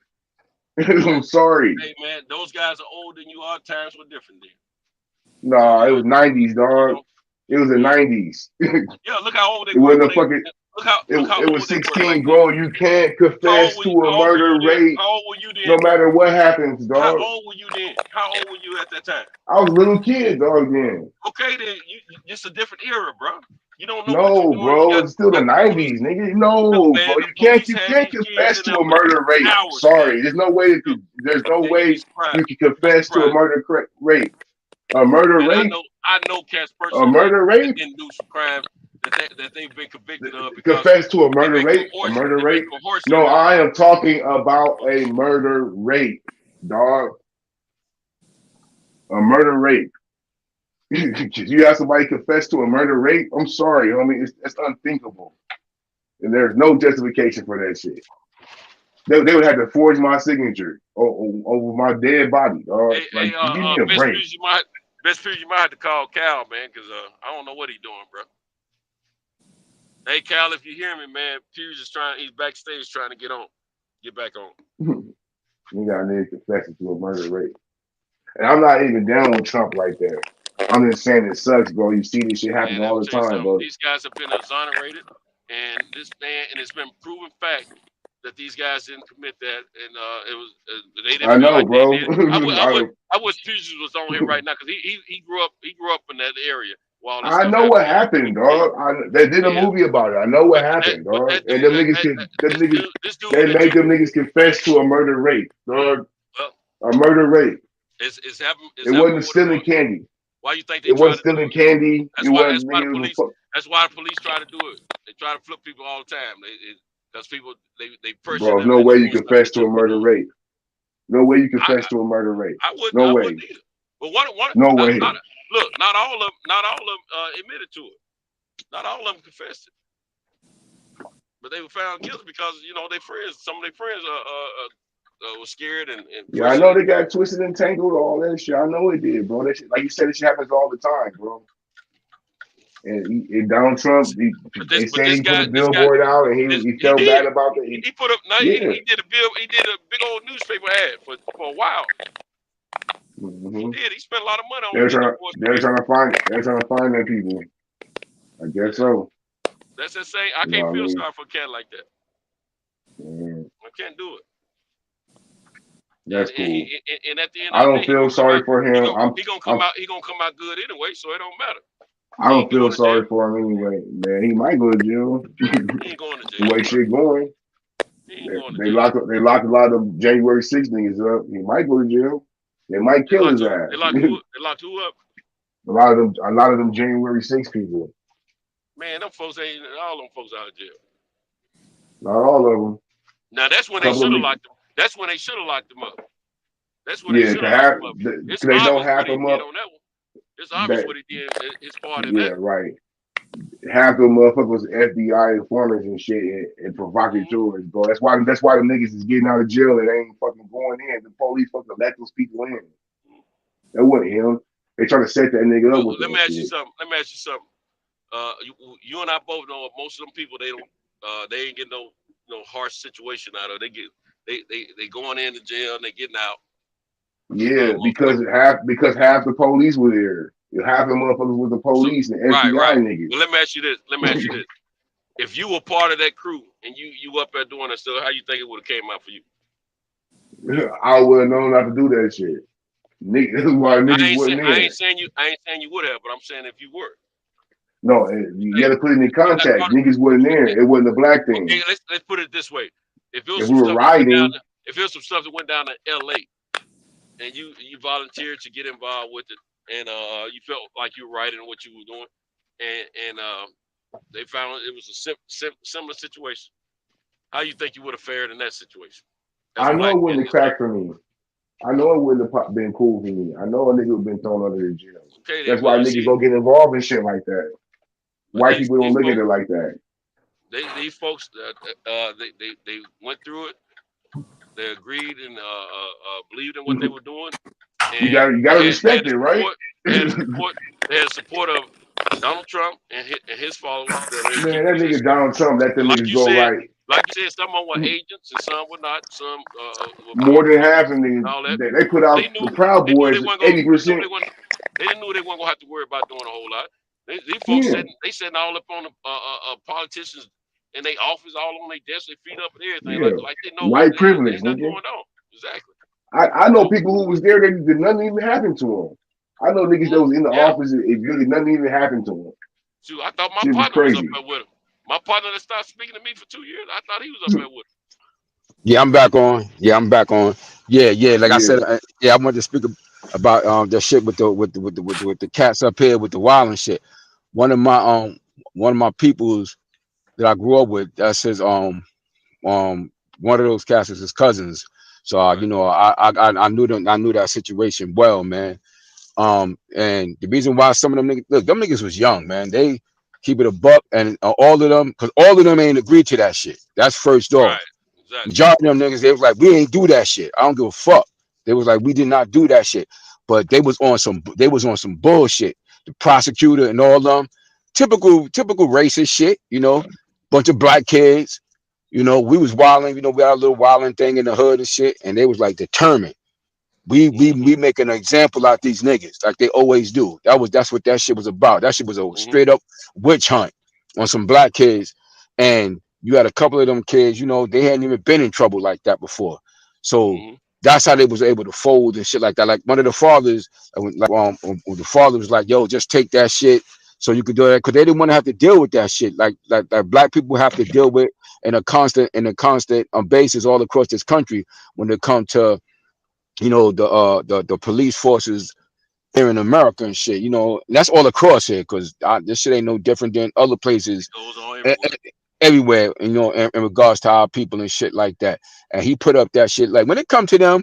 I'm sorry. Hey man, those guys are older than you are. Times were different then. Nah, it was 90s, dog. It was the 90s. Yeah, look how old they were. It was 16, bro. You can't confess to a murder rape. How old were you then? No matter what happens, dog. How old were you then? How old were you at that time? I was a little kid, dog. Then. Okay, then it's a different era, bro. You don't know what you're No, doing. bro, it's still the '90s, nigga. No, man, bro, the you can't police had these kids confess in to there a for murder rate. hours, Sorry, man. there's no way It's crime. you can confess to a Crime. murder rate. A murder And rape, I know cats a personally murder rape, that do some crimes that they've been convicted of because confess to a murder they've been rate, a coerced. murder They've been rate. coerced No, into it. I am talking about a murder rape, dog. A murder rape. You have somebody confess to a murder rape? I'm sorry, homie. It's unthinkable. And there's no justification for that shit. They would have to forge my signature over my dead body, dog. Like, give me a break. Best Fuse, you might have to call Cal, man, because I don't know what he's doing, bro. Hey, Cal, if you hear me, man, Fuse is he's backstage trying to get back on. You got niggas confessing to a murder rape. And I'm not even down with Trump like that. I'm just saying it sucks, bro. You see this shit happen all the time, bro. These guys have been exonerated, and it's been proven fact that these guys didn't commit that, and it was they didn't. I know, like bro. I wish Fuse was on here right now because he grew up in that area. I know what happened, dog. They did a movie about it. I know what happened, dog. And them niggas they made them niggas confess to a murder rape, dog. A murder rape. It wasn't stealing candy. Why you think it wasn't stealing candy? That's why the police try to do it. They try to flip people all the time. Because people they bro, no way you confess to a murder rape. No way you confess to a murder rape. I wouldn't. No I way. wouldn't either. But no way. Look, not all of them admitted to it. Not all of them confessed it. But they were found guilty because some of their friends were scared and yeah, I know they got twisted and tangled, all that shit. I know it did, bro. That shit, like you said, this shit happens all the time, bro. And Donald Trump, they say he put a billboard out, and he felt bad about it. He put up. He did a big old newspaper ad for a while. Mm-hmm. He did. He spent a lot of money on. They're trying to find them people. I guess so. That's insane. I can't feel sorry for a cat like that. I can't do it. That's cool. And at the end, I don't feel sorry for him. He gonna come out good anyway, so it don't matter. I don't feel sorry for him anyway, man. He might go to jail. He ain't going to jail. The way shit going. They locked a lot of January 6th niggas up. He might go to jail. They might kill his ass. They locked who up? A lot of them January 6th people. Man, them folks ain't all them folks out of jail. Not all of them. Now that's when they should have locked them. That's when they should have locked them up. That's when they should have locked them up. They don't have them up. It's obvious what he did. His part in that. Yeah, right. Half of them motherfuckers FBI informers and shit and provocateurs, bro. That's why the niggas is getting out of jail and they ain't fucking going in. The police fucking let those people in. That wasn't him. They try to set that nigga up with Let me ask you something. You and I both know most of them people they ain't getting no harsh situation out of it. They going into jail and they getting out. Yeah, because half the police were there. Half the motherfuckers with the police and FBI niggas. Well, let me ask you this. If you were part of that crew and you up there doing that stuff, how you think it would have came out for you? I would have known not to do that shit. That's why niggas wasn't there. I ain't saying you would have, but I'm saying if you were. No, you got to put it in context. Niggas wasn't there. It wasn't a black thing. Okay, let's put it this way. If we were riding, if it was some stuff that went down to L.A. and you volunteered to get involved with it, and you felt like you were right in what you were doing, and they found it was a similar situation, how you think you would have fared in that situation? I know it wouldn't have cracked for me. I know it wouldn't have been cool for me. I know a nigga would have been thrown under the jail. Okay, that's why niggas don't get involved in shit like that. White people don't look at it like that. These folks, they went through it. They agreed and believed in what they were doing. And you gotta respect it, right? They had support of Donald Trump and his followers. Man, that nigga Donald Trump let them niggas go right. Like you said, some of them were agents and some were not. Some more than half of them. They put out the Proud Boys 80%. They didn't know they weren't gonna have to worry about doing a whole lot. These folks sitting all up on the politicians in their office, all on their desk, their feet up and everything. Yeah. Like they know white privilege. Nothing going on. Exactly. I know people who was there that nothing even happened to them. I know niggas that was in the office and really nothing even happened to them. Shoot, I thought my Shit was partner was up crazy. there with him. My partner that stopped speaking to me for 2 years, I thought he was up there with him. Yeah, I'm back on. Yeah, I'm back on. Yeah. Like I Yeah. said, I wanted to speak about the shit with the cats up here with the wild and shit. One of my peoples that I grew up with, that's his one of those cats is his cousins. So Right. you know, I knew that situation well, man. And the reason why some of them niggas, look, them niggas was young, man. They keep it a buck, and all of them, because all of them ain't agreed to that shit. That's first off. Right. Exactly. Majority of them niggas, they was like, we ain't do that shit. I don't give a fuck. They was like, we did not do that shit. But they was on some bullshit. The prosecutor and all them, typical racist shit, you know, bunch of black kids, you know, we was wilding, you know, we had a little wilding thing in the hood and shit, and they was like determined. We make an example out these niggas like they always do. That's what that shit was about. That shit was a straight up witch hunt on some black kids, and you had a couple of them kids, you know, they hadn't even been in trouble like that before. So that's how they was able to fold and shit like that. Like one of the fathers, the father was like, "Yo, just take that shit so you could do that," because they didn't want to have to deal with that shit. Like black people have to deal with in a constant basis all across this country when it comes to, you know, the police forces here in America and shit, you know, and that's all across here, because this shit ain't no different than other places It goes on everywhere. everywhere, you know, in regards to our people and shit like that. And he put up that shit. Like when it come to them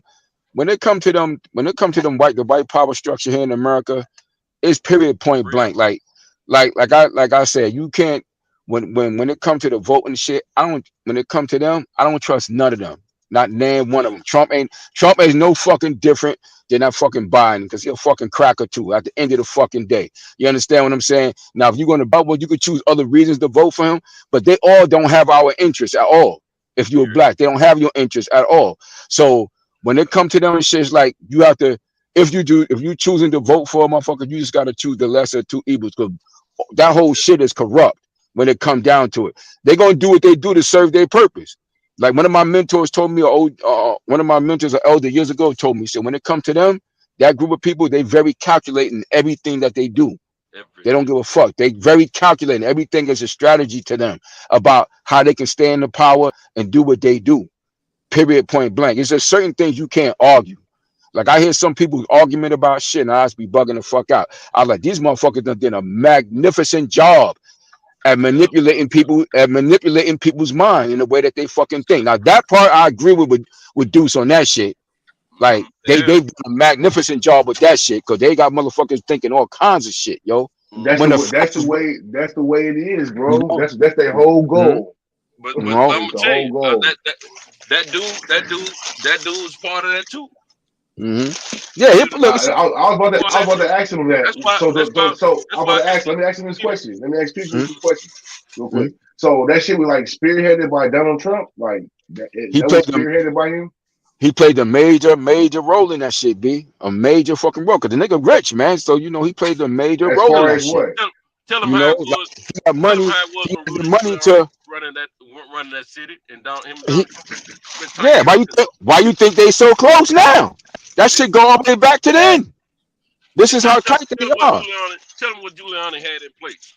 the white power structure here in America, it's period point blank. Like I said, you can't, when it comes to the voting shit, when it comes to them, I don't trust none of them. Not name one of them. Trump is no fucking different than that fucking Biden, because he'll fucking cracker too at the end of the fucking day. You understand what I'm saying? Now, if you're going to vote, you could choose other reasons to vote for him, but they all don't have our interests at all. If you're black, they don't have your interests at all. So when it comes to them and shit, it's like you have to, if you choosing to vote for a motherfucker, you just got to choose the lesser of two evils, because that whole shit is corrupt when it comes down to it. They're going to do what they do to serve their purpose. Like one of my mentors told me, one of my mentors, an elder years ago, told me, so when it comes to them, that group of people, they very calculating everything that they do. They don't give a fuck. They very calculating. Everything is a strategy to them about how they can stay in the power and do what they do. Period, point blank. It's just certain things you can't argue. Like I hear some people's argument about shit, and I just be bugging the fuck out. I was like, these motherfuckers done did a magnificent job at manipulating people's mind in the way that they fucking think. Now that part I agree with Deuce on that shit. Like they've done a magnificent job with that shit, because they got motherfuckers thinking all kinds of shit, yo. That's the way it is, bro. You know? That's their whole goal. But I'm gonna tell you, that dude's part of that too. Yeah, I was about to ask him that. Let me ask him this question. Let me ask people this question real quick. So that shit was like spearheaded by Donald Trump, like that was spearheaded by him. He played a major role in that shit, B. A major fucking role, because the nigga rich, man. So you know he played a major role in that shit. Tell him how it was. Like, he had money. He had the money to running that city and down him. Yeah, why you think they so close now? That shit go all the way back to then. This is how tight they are. Tell them what Giuliani had in place.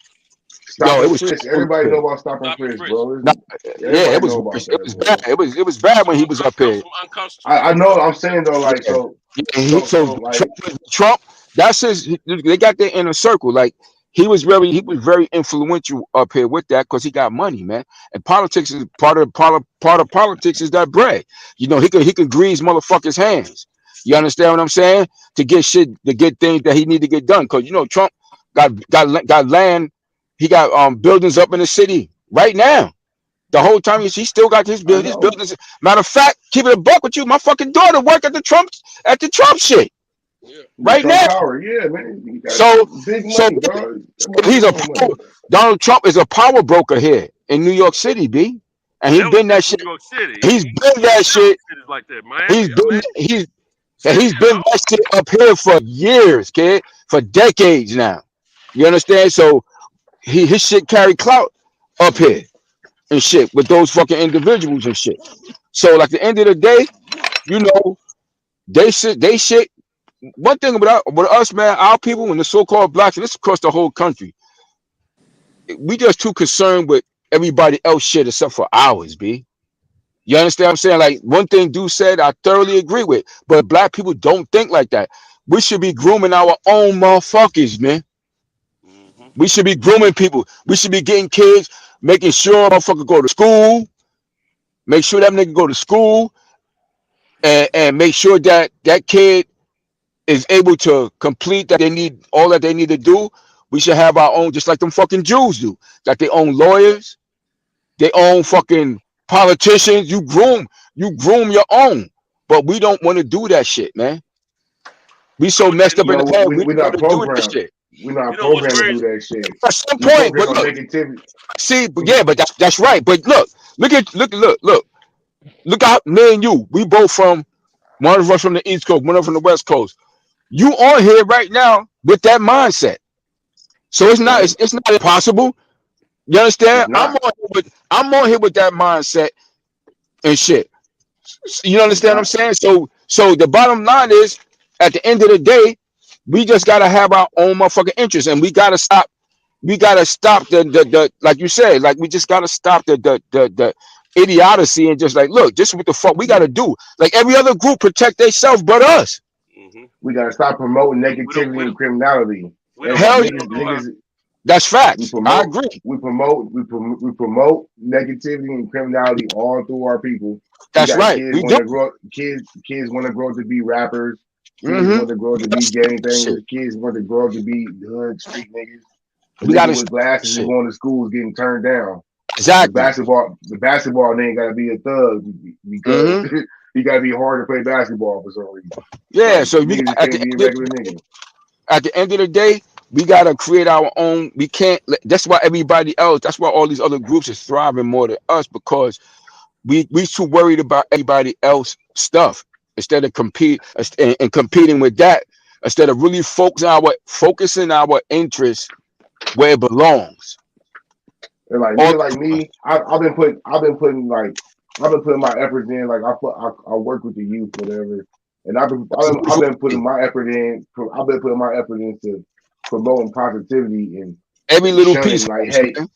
Everybody know about stopping Chris, bro. It was bad. It was bad when he was up here. I know what I'm saying though, like Trump. That's his. They got their inner circle. Like he was very influential up here with that, because he got money, man. And politics is part of politics is that bread. You know, he can grease motherfuckers' hands. You understand what I'm saying? To get things that he need to get done. Because you know Trump got land. He got buildings up in the city right now. The whole time he still got his buildings. Matter of fact, keep it a buck with you. My fucking daughter work at the Trump shit. Yeah. Right now. Power. Yeah, man. So he's Donald Trump is a power broker here in New York City, B. And he's been that shit. He's been that shit. Like that, he's been that shit up here for years, kid. For decades now. You understand? So his shit carry clout up here and shit with those fucking individuals and shit. So like the end of the day, you know, they shit. One thing about us, man, our people and the so-called blacks, and this across the whole country, we just too concerned with everybody else shit except for ours, B. You understand what I'm saying? Like one thing Dude said, I thoroughly agree with. But black people don't think like that. We should be grooming our own motherfuckers, man. Mm-hmm. We should be grooming people. We should be getting kids, making sure motherfucker go to school, make sure that nigga go to school, and make sure that that kid is able to complete that they need all that they need to do. We should have our own, just like them fucking Jews do. Got their own lawyers, their own fucking politicians. You groom your own. But we don't want to do that shit, man. We so But messed up you in the head. We We're don't not want to do that programmed. shit. We're not know what's programmed to do crazy? that shit. At some We point, but programmed on look, negativity. see, but yeah, but that's right. But look out, me and you. We both from one of us from the East Coast, one of us from the West Coast. You on here right now with that mindset. So it's not Right? it's not impossible. You It's understand? not. I'm on here with that mindset and shit. You It's understand what I'm not. saying? So the bottom line is, at the end of the day, we just gotta have our own motherfucking interests, and we gotta stop. We gotta stop the like you said, like we just gotta stop the idiocy and just like, look, this is what the fuck we gotta do. Like every other group protect themselves but us. Mm-hmm. We gotta stop promoting We don't. negativity and criminality. We And don't. Hell We yeah, don't know how. niggas, that's we facts. I promote, agree. we promote negativity and criminality all through our people. We That's got right. kids We want do. to grow. Kids want to grow up to be rappers. Kids Mm-hmm. want to grow up to be Shit. gangbangers. Kids want to grow up to be hood street niggas. The We nigga gotta with stop glasses and shit. going to school is getting turned down. Exactly. The basketball nigga got to be a thug because Mm-hmm. he got to be hard to play basketball for some reason. Yeah. Like So we niggas got, just can't be a regular nigga. at the end of the day, we gotta create our own. We can't. That's why everybody else. That's why all these other groups is thriving more than us, because we too worried about everybody else stuff instead of and competing with that, instead of really focusing our interests where it belongs. And like All nigga like me, I've been putting my efforts in. Like I work with the youth, whatever, and I've been putting my effort in. I've been putting my effort into promoting positivity every and little piece shunning like helps, hate. man.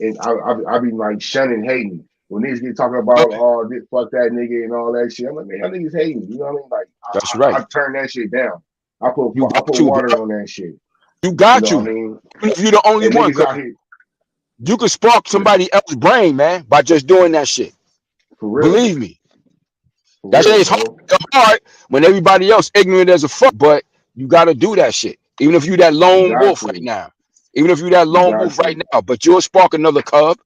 And I be like shunning hating. When niggas get talking about this fuck that nigga and all that shit, I'm like, man, y'all niggas hating. You know what I mean? Like That's right. I turn that shit down. You I got put to, water bro. on that shit. You You got know what to. I mean? Even if you're the only And one, niggas because out here you can spark somebody else's brain, man, by just doing that shit. for real, Believe me. That shit is bro. hard when everybody else ignorant as a fuck, but you gotta do that shit. Even if you that You lone got wolf right to. now. Even if you that You lone got wolf right to. now, but you'll spark another cub.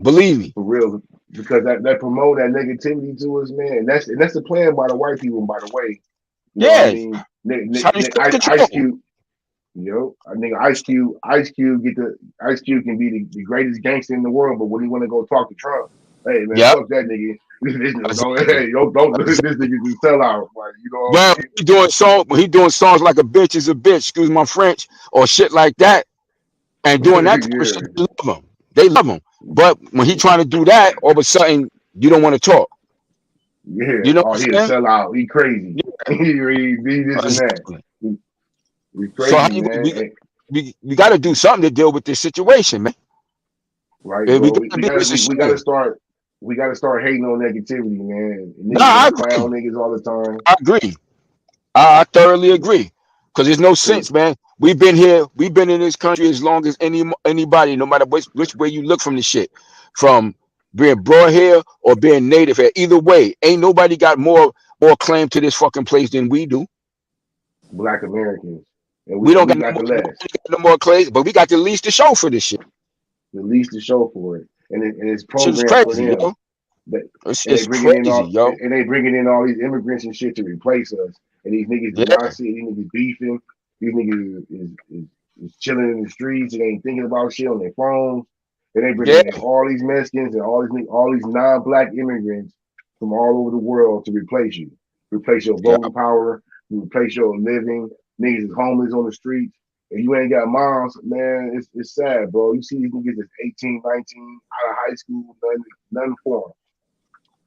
Believe me. For real. Because that promote that negativity to us, man. And that's the plan by the white people, by the way. You know what I Yeah. mean? It's how you stay in Ice control. Cube, I think Ice Cube Ice Cube can be the greatest gangster in the world, but when he want to go talk to Trump, hey man, Yep. fuck that nigga. This nigga Exactly. don't this Exactly. nigga's a sellout. Like, you know what Well, I mean? when he doing songs like a bitch is a bitch, excuse my French, or shit like that, and doing that type of shit, Yeah. they love him. They love him. But when he trying to do that, all of a sudden you don't want to talk. Yeah. You know Oh, what he a I'm saying? sellout. He crazy. Yeah. He this and that. Exactly. He's So how crazy, you, man. we got to do something to deal with this situation, man. Right, We bro. got to be this We shit. gotta start hating on negativity, man. And No, niggas I want to agree. clown niggas all the time. I agree. I thoroughly agree. Because there's no sense, man. We've been here. We've been in this country as long as anybody, no matter which way you look from the shit, from being broad hair or being native hair. Either way, ain't nobody got more claim to this fucking place than we do. Black Americans, We don't we got no got more, the less, claims, but we got the least to show for this shit. the least to show for it, and it's Shit is programmed for crazy, them. yo. That and It's crazy, yo. they bringing in all these immigrants and shit to replace us. And these niggas do Yeah, not see these niggas beefing. These niggas is chilling in the streets and ain't thinking about shit on their phones. And they yeah, bringing in all these Mexicans and all these non-black immigrants from all over the world to replace you, replace your yeah, voting power, replace your living. Niggas is homeless on the streets. And you ain't got moms, man, it's sad, bro. You see these niggas that's 18, 19, out of high school, nothing for them.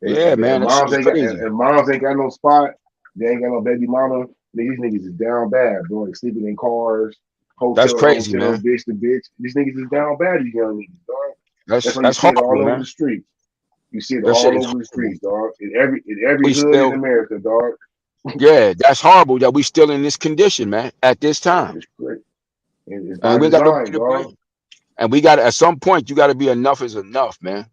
yeah, man. That shit is crazy. And moms ain't got no spot. They ain't got no baby mama. These niggas is down bad, bro. They sleeping in cars. That's hotel to crazy, hotel, man. bitch to bitch. These niggas is down bad, these young niggas, dog. That's why you That's see it all horrible, over man. the streets. You see it That shit all is over the horrible. streets, dog. In every We hood in still, America, dog. yeah, that's horrible that we still in this condition, man, at this time. It's great. It's by And we got no way design, to dog. blame. And we got, at some point, you got to be enough is enough, man.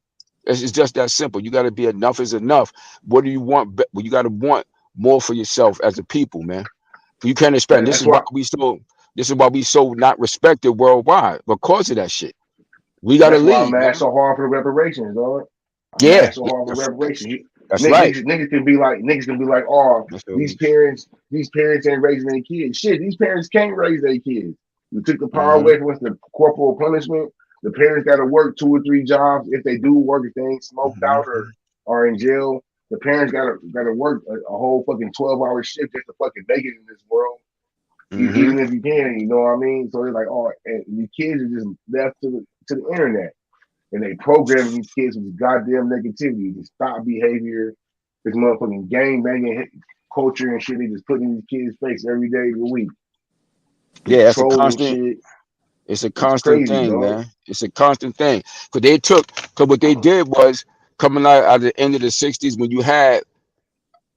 It's just that simple. You got to be enough is enough. What do you want? Well, you got to want more for yourself as a people, man. You can't expect. This That's is why why. we so. This is why we so not respected worldwide because of that shit. We got to That's why I'm lead, mad man. so hard for the reparations, dog. I'm Yeah, mad so hard for reparations. that's right. Niggas can be like, oh, these parents ain't raising their kids. Shit, these parents can't raise their kids. We took the power Mm-hmm, away from us, the corporal punishment. The parents got to work 2 or 3 jobs if they do work, if they ain't smoked mm-hmm, out or are in jail. The parents gotta work a whole fucking 12-hour shift just to fucking make it in this world. mm-hmm. Even if you can, you know what I mean? So they're like, oh, and the kids are just left to the internet. And they programming these kids with goddamn negativity, to stop behavior, this motherfucking gang banging culture and shit. They just put in these kids' face every day of the week. Yeah, This that's a trolling constant. shit. It's a It's constant crazy, thing, dog. man. It's a constant thing. Cause what they did was coming out at the end of the '60s when you had,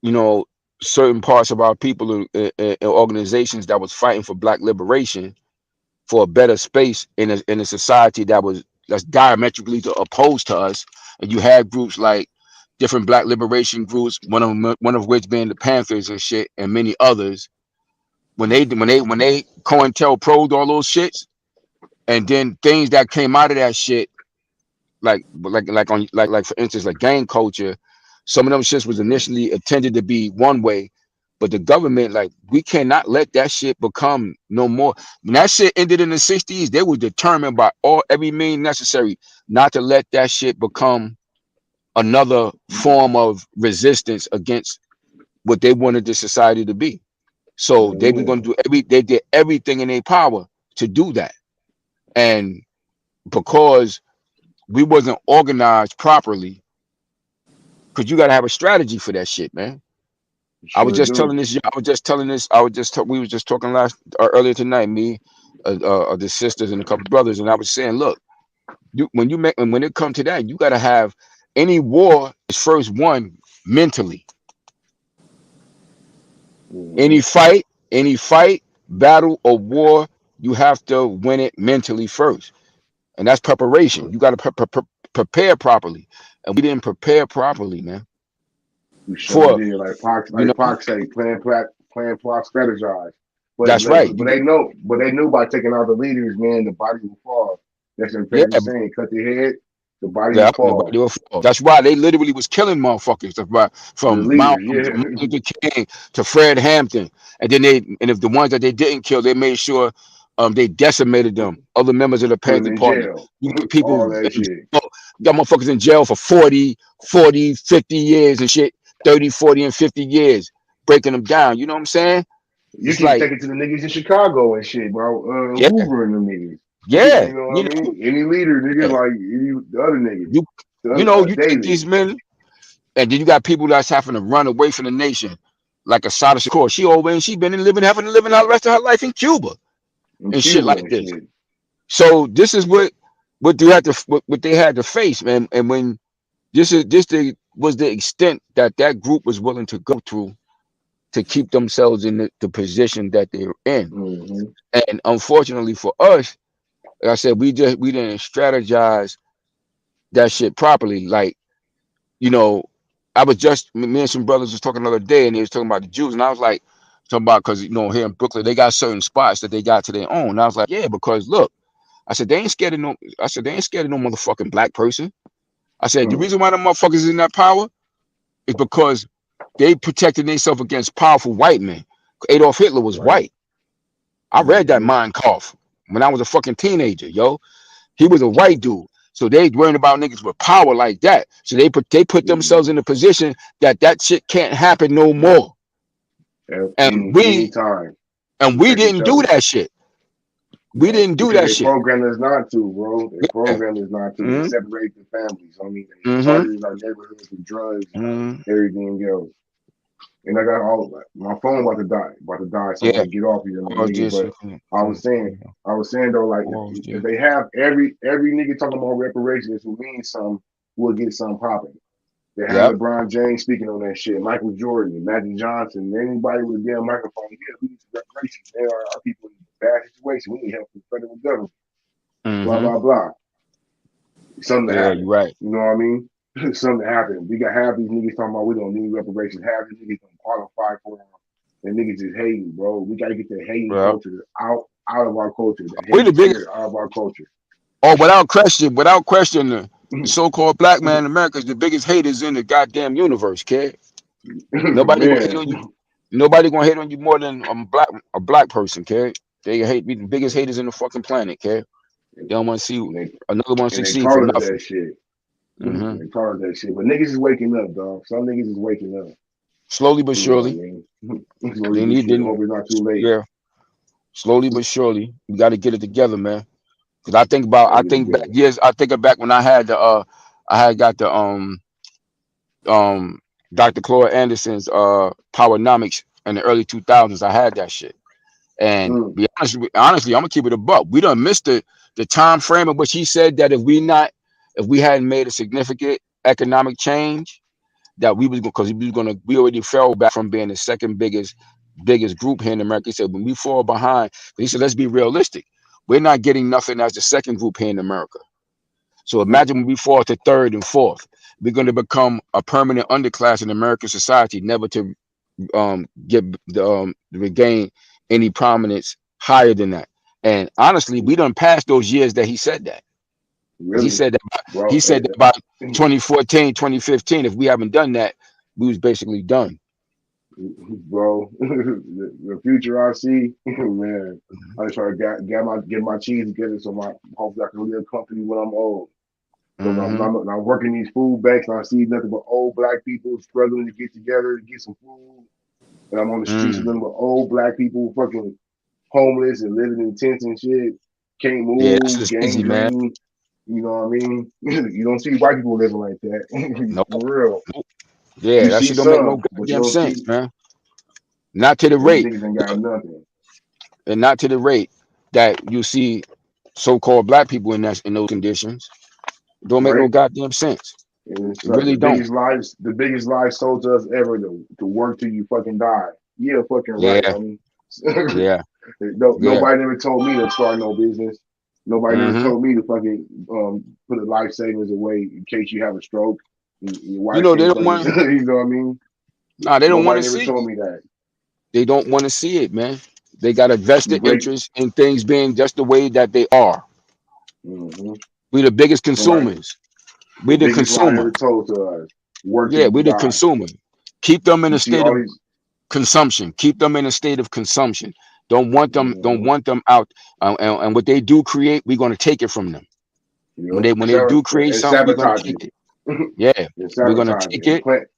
you know, certain parts of our people and organizations that was fighting for Black liberation, for a better space in a society that's diametrically opposed to us. And you had groups like different Black liberation groups, one of which being the Panthers and shit, and many others. When they COINTELPRO'd all those shits, and then things that came out of that shit, like for instance, like gang culture, some of them shits was initially intended to be one way, but the government, like, we cannot let that shit become no more. When that shit ended in the '60s, they were determined by every means necessary not to let that shit become another form of resistance against what they wanted the society to be. So they were Yeah. going to they did everything in their power to do that. And because we wasn't organized properly, because you got to have a strategy for that shit, man. Sure do. We was just talking earlier tonight, me, the sisters and a couple brothers, and I was saying, look, when it comes to that, you got to have, any war is first won mentally. Mm-hmm. Any fight, battle, or war, you have to win it mentally first, and that's preparation. You got to prepare properly, and we didn't prepare properly, man. You sure For did. you know, Like Pac say, plan, plot, strategize. that's right. But they knew by taking out the leaders, man, the body will fall. That's what Yeah, Pedro saying. Cut their head, the body will yeah, fall. that's why they literally was killing motherfuckers. That's why, The from leaders, Martin yeah. Luther King to Fred Hampton, and then if the ones that they didn't kill, they made sure they decimated them. Other members of the Put them Panther in Party. jail. You get people All in that shit. jail, got motherfuckers in jail for 40, 50 years and shit, 30, 40, and 50 years, breaking them down. You know what I'm saying? You It's can like, take it to the niggas in Chicago and shit, bro. yeah, Hoover and them niggas. yeah, You know you what I know, mean? Any leader, nigga, yeah. like the other niggas. you The you other, know, you take David. these men. And then you got people that's having to run away from the nation, like Asada Shakur. She been having to live in the rest of her life in Cuba In and shit Cuba like and this. shit. So this is what they had to face, man. And when was the extent that group was willing to go through to keep themselves in the position that they're in. Mm-hmm. And unfortunately for us, like I said, we didn't strategize that shit properly. Like, you know, me and some brothers was talking the other day, and they was talking about the Jews, and I was like, talking about, because, here in Brooklyn they got certain spots that they got to their own. And I was like, yeah, because look, I said, they ain't scared of no motherfucking black person. I said, the reason why them motherfuckers is in that power is because they protected themselves against powerful white men. Adolf Hitler was Right. white. I read that Mein Kampf when I was a fucking teenager, yo. He was a white dude. So they worrying about niggas with power like that. So they put themselves in a position that shit can't happen no more. And Anytime. we Protect each didn't do other. that shit. We No, didn't do because that they shit. programmed us not to, bro. They Yeah. programmed us not to. They Mm-hmm. separate the families. I mean, they Mm-hmm. targeted our neighborhoods with drugs and Mm-hmm. everything else. And I got my phone about to die, so I'm Yeah. gonna get off here in a Or minute. just But I was saying though, like if they have every nigga talking about reparations who means something, we'll get something popping. They have Yep. LeBron James speaking on that shit, Michael Jordan, Magic Johnson, anybody with a damn microphone. Yeah, we need some reparations. They are our people in a bad situation. We need help from the federal government. Blah Mm-hmm. blah blah. Something to Yeah, happen. you're right. You know what I mean? Something to happen. We got half these niggas talking about we don't need reparations. Half these niggas don't qualify for them. And niggas is hating, bro. We gotta get the hating Well, culture out of our culture. The we're the hating biggest. spirit out of our culture. Oh, without question, the so-called black man in America is the biggest haters in the goddamn universe, kid. Nobody gonna hate Man. on you. Nobody gonna hate on you more than a black person, kid. They hate be the biggest haters in the fucking planet, kid. They don't want to see And they another one and they succeed for taught us nothing. that shit. Mm-hmm. They taught us that shit. But niggas is waking up, dog. Some niggas is waking up. Slowly but You know what I surely, mean? they need. Hope it's not too late. Yeah, slowly but surely, we got to get it together, man. Because Gotta I get it think back together. years. I think back when I had I had got the Dr. Claude Anderson's Powernomics in the early 2000s. I had that shit. And be honestly, I'm gonna keep it a buck. We done missed the time frame of which he said that if we hadn't made a significant economic change, that we was because we already fell back from being the second biggest group here in America. He said when we fall behind, he said let's be realistic. We're not getting nothing as the second group here in America. So imagine when we fall to third and fourth, we're going to become a permanent underclass in American society, never to get regain any prominence higher than that. And honestly, we done passed those years that he said that. Really? He said that Bro, about 2014, 2015. If we haven't done that, we was basically done. bro, the future I see, man. I just try to get my cheese together so hopefully I can live comfortably when I'm old. Because I'm working these food banks and I see nothing but old black people struggling to get together to get some food. And I'm on the streets with nothing but old black people fucking homeless and living in tents and shit. Can't Yeah, that's move, just easy, man. gangrene. You know what I mean? You don't see white people living like that. Nope. For real. Nope. Yeah, you that see shit don't make no but you goddamn don't sense, see. man. Not to the These rate, niggas ain't got nothing. and not to the rate that you see so-called black people in those conditions. Don't make no Right? goddamn sense. And it's It really the don't. biggest lies sold to us ever to work till you fucking die. Yeah, fucking right, Yeah, homie. yeah, yeah. Nobody never told me to start no business. Nobody never Mm-hmm. told me to fucking put a life savings away in case you have a stroke. Your wife You know they can't don't want. fucking, you know what I mean? Nah, they don't want Nobody to never see. told me that. They don't want to see it, man. They got a You vested break. interest in things being just the way that they are. Mm-hmm. We the biggest Somebody, consumers. the We the biggest lie consumer. ever told to us: work till Yeah, you we the die. consumer. Keep them in You a see state all of these. consumption. Keep them in a state of consumption. Don't want them. Don't Mm-hmm. want them out. And what they do create, we're going to take it from them. When they do create And something, we're going to sabotage take it. it. Yeah, And we're going to sabotage it take and it plant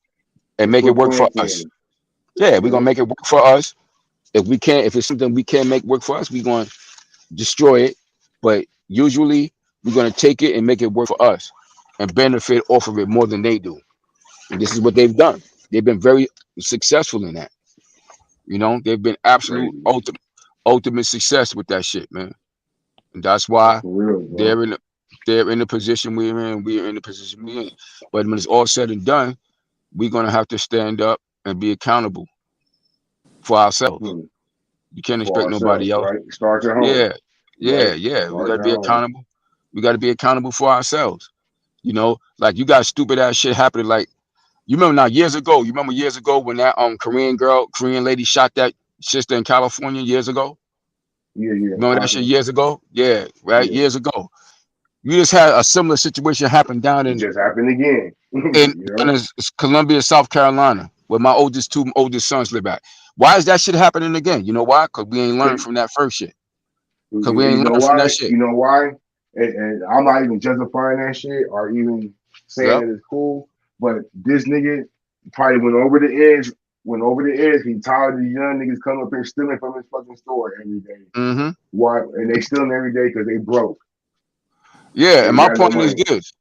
and and make it put work for plants us. in. Yeah, we're You going to know, make it work for us. If it's something we can't make work for us, we're going to destroy it. But usually, we're going to take it and make it work for us and benefit off of it more than they do. And this is what they've done. They've been very successful in that. You know, they've been absolute crazy. ultimate success with that shit, man. And that's why For real, bro. they're in the position we're in. We're in the position we're in. But when it's all said and done, we're gonna have to stand up and be accountable for ourselves. Hmm. You can't For expect ourselves, nobody else. right? Start at home, Yeah, right? yeah. We Start gotta at be home. accountable. We gotta be accountable for ourselves. You know, like you got stupid ass shit happening. Like you remember now years ago. You remember years ago when that Korean lady shot that sister in California years ago. Yeah. Remember that shit years ago? Yeah, right. Yeah. Years ago. You just had a similar situation happen down It in just happened again. in, You in know, Columbia, South Carolina, where my two oldest sons live at. Why is that shit happening again? You know why? Because we ain't learned from that first shit. Because we you ain't know learned from that why? shit. You know why? And I'm not even justifying that shit or even saying Yep. that it's cool. But this nigga probably went over the edge. He tired of these young niggas coming up here stealing from his fucking store every day. Mm-hmm. Why? And they stealing every day because they broke. Yeah, and They my got no point is money. this.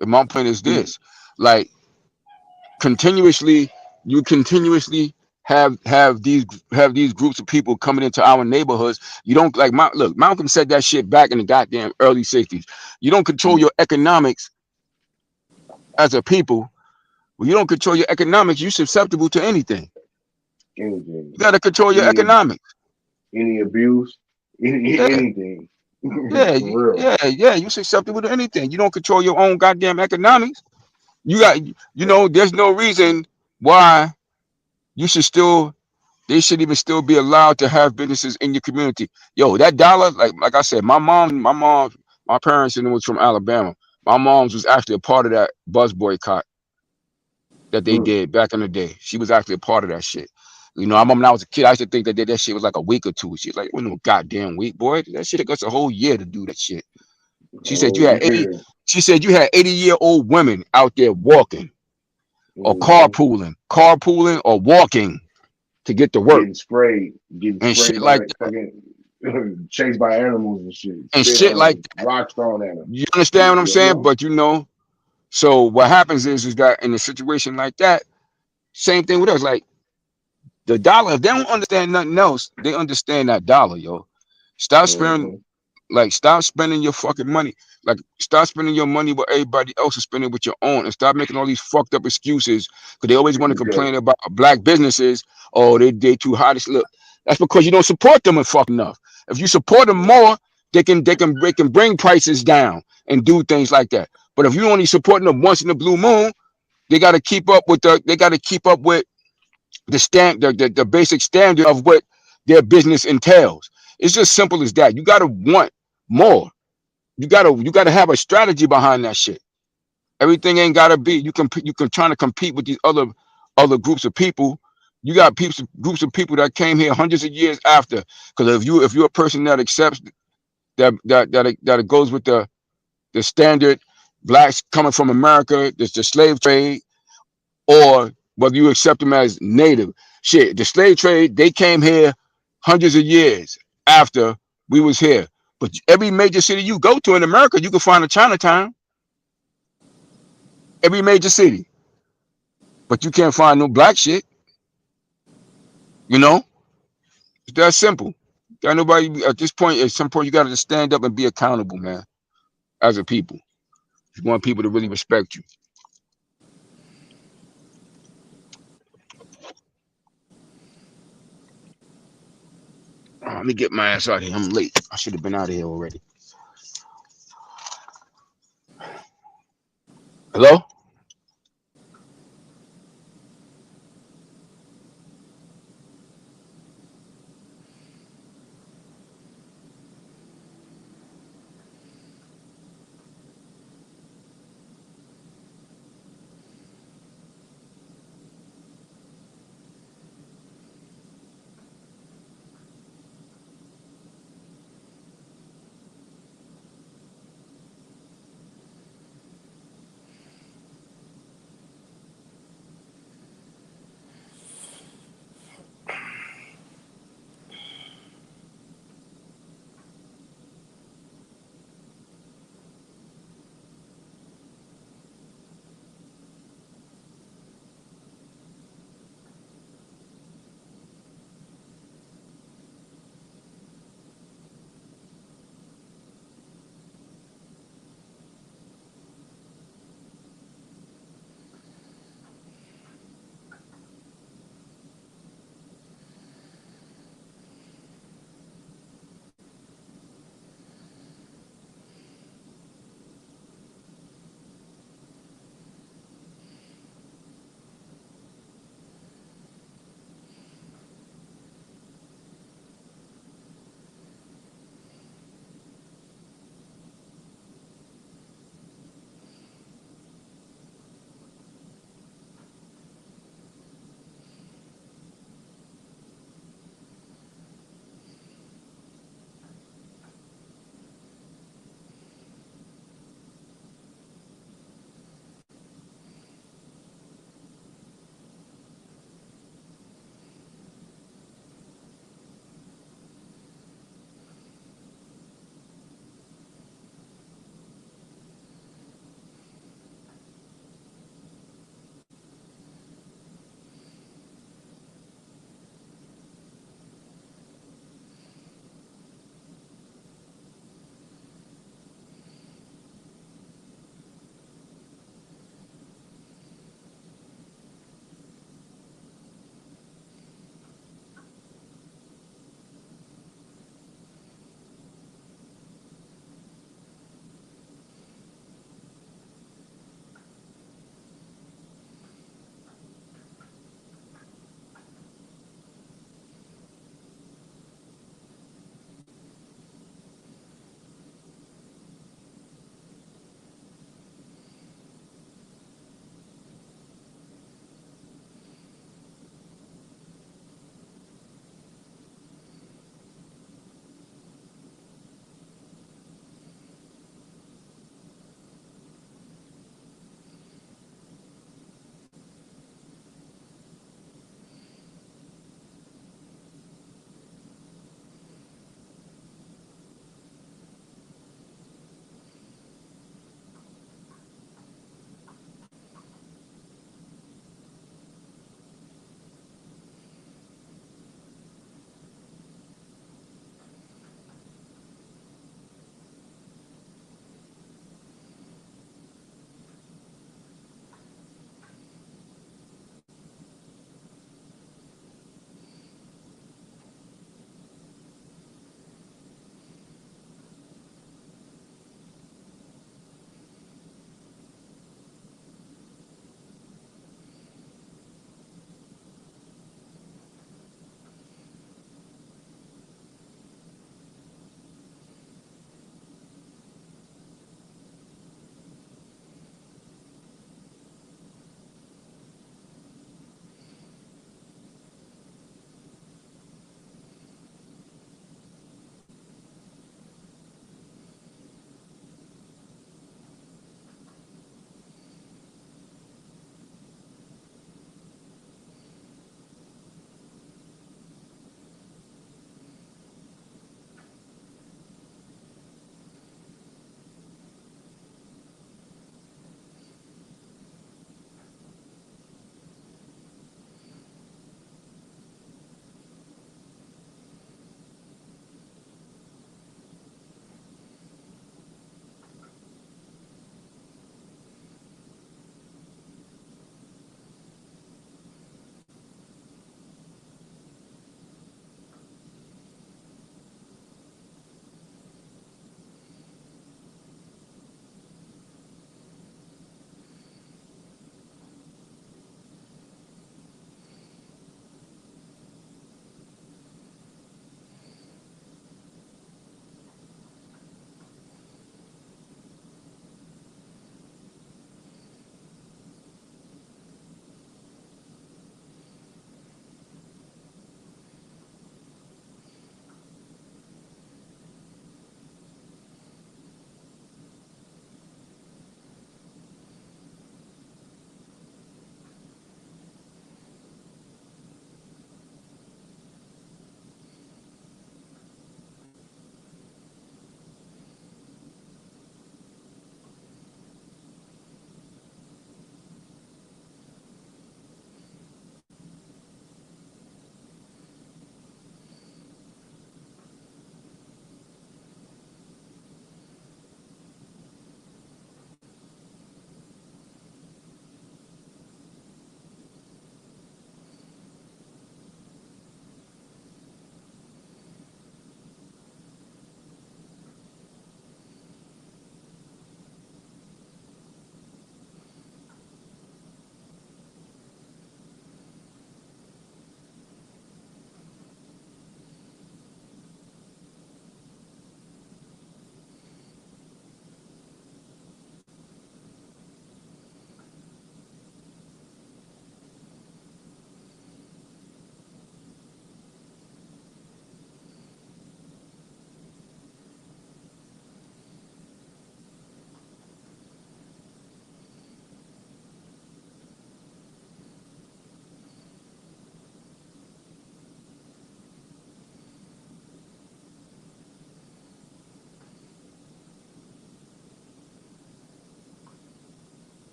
And my point is this. Like continuously, you continuously have these groups of people coming into our neighborhoods. You don't like look, Malcolm said that shit back in the goddamn early 60s. You don't control your economics as a people. When you don't control your economics, you're susceptible to anything. Anything. You got to control your economics. Any abuse, anything. Yeah, you're susceptible to anything. You don't control your own goddamn economics. There's no reason why they should even still be allowed to have businesses in your community. Yo, that dollar, like I said, my parents and it was from Alabama. My mom's was actually a part of that bus boycott that they did back in the day. She was actually a part of that shit. I remember when I was a kid, I used to think that shit was like a week or two. She's like, well, no goddamn week, boy. That shit took us a whole year to do that shit. She said you had 80-year-old women out there walking or carpooling or walking to get to work. Getting sprayed like fucking chased by animals and shit. And shit like that. Rocks thrown at them. You understand what I'm saying? But so what happens is that in a situation like that, same thing with us. Like the dollar, if they don't understand nothing else, they understand that dollar, yo. Stop spending your fucking money. Like stop spending your money what everybody else is spending with your own, and stop making all these fucked up excuses because they always want to complain about black businesses. Oh, they too hot. Look, that's because you don't support them enough. If you support them more, they can bring prices down and do things like that. But if you only supporting them once in the blue moon, they got to keep up with the basic standard of what their business entails. It's just simple as that. You got to want more. You gotta have a strategy behind that shit. Everything ain't gotta be. You can try to compete with these other groups of people. You got groups of people that came here hundreds of years after. Because if you're a person that accepts that it goes with the standard blacks coming from America, the slave trade, or whether you accept them as native. Shit, the slave trade, they came here hundreds of years after we was here. But every major city you go to in America, you can find a Chinatown. Every major city. But you can't find no black shit. It's that simple. Got nobody at this point. At some point, you got to stand up and be accountable, man. As a people, you want people to really respect you. Let me get my ass out of here. I'm late. I should have been out of here already. Hello?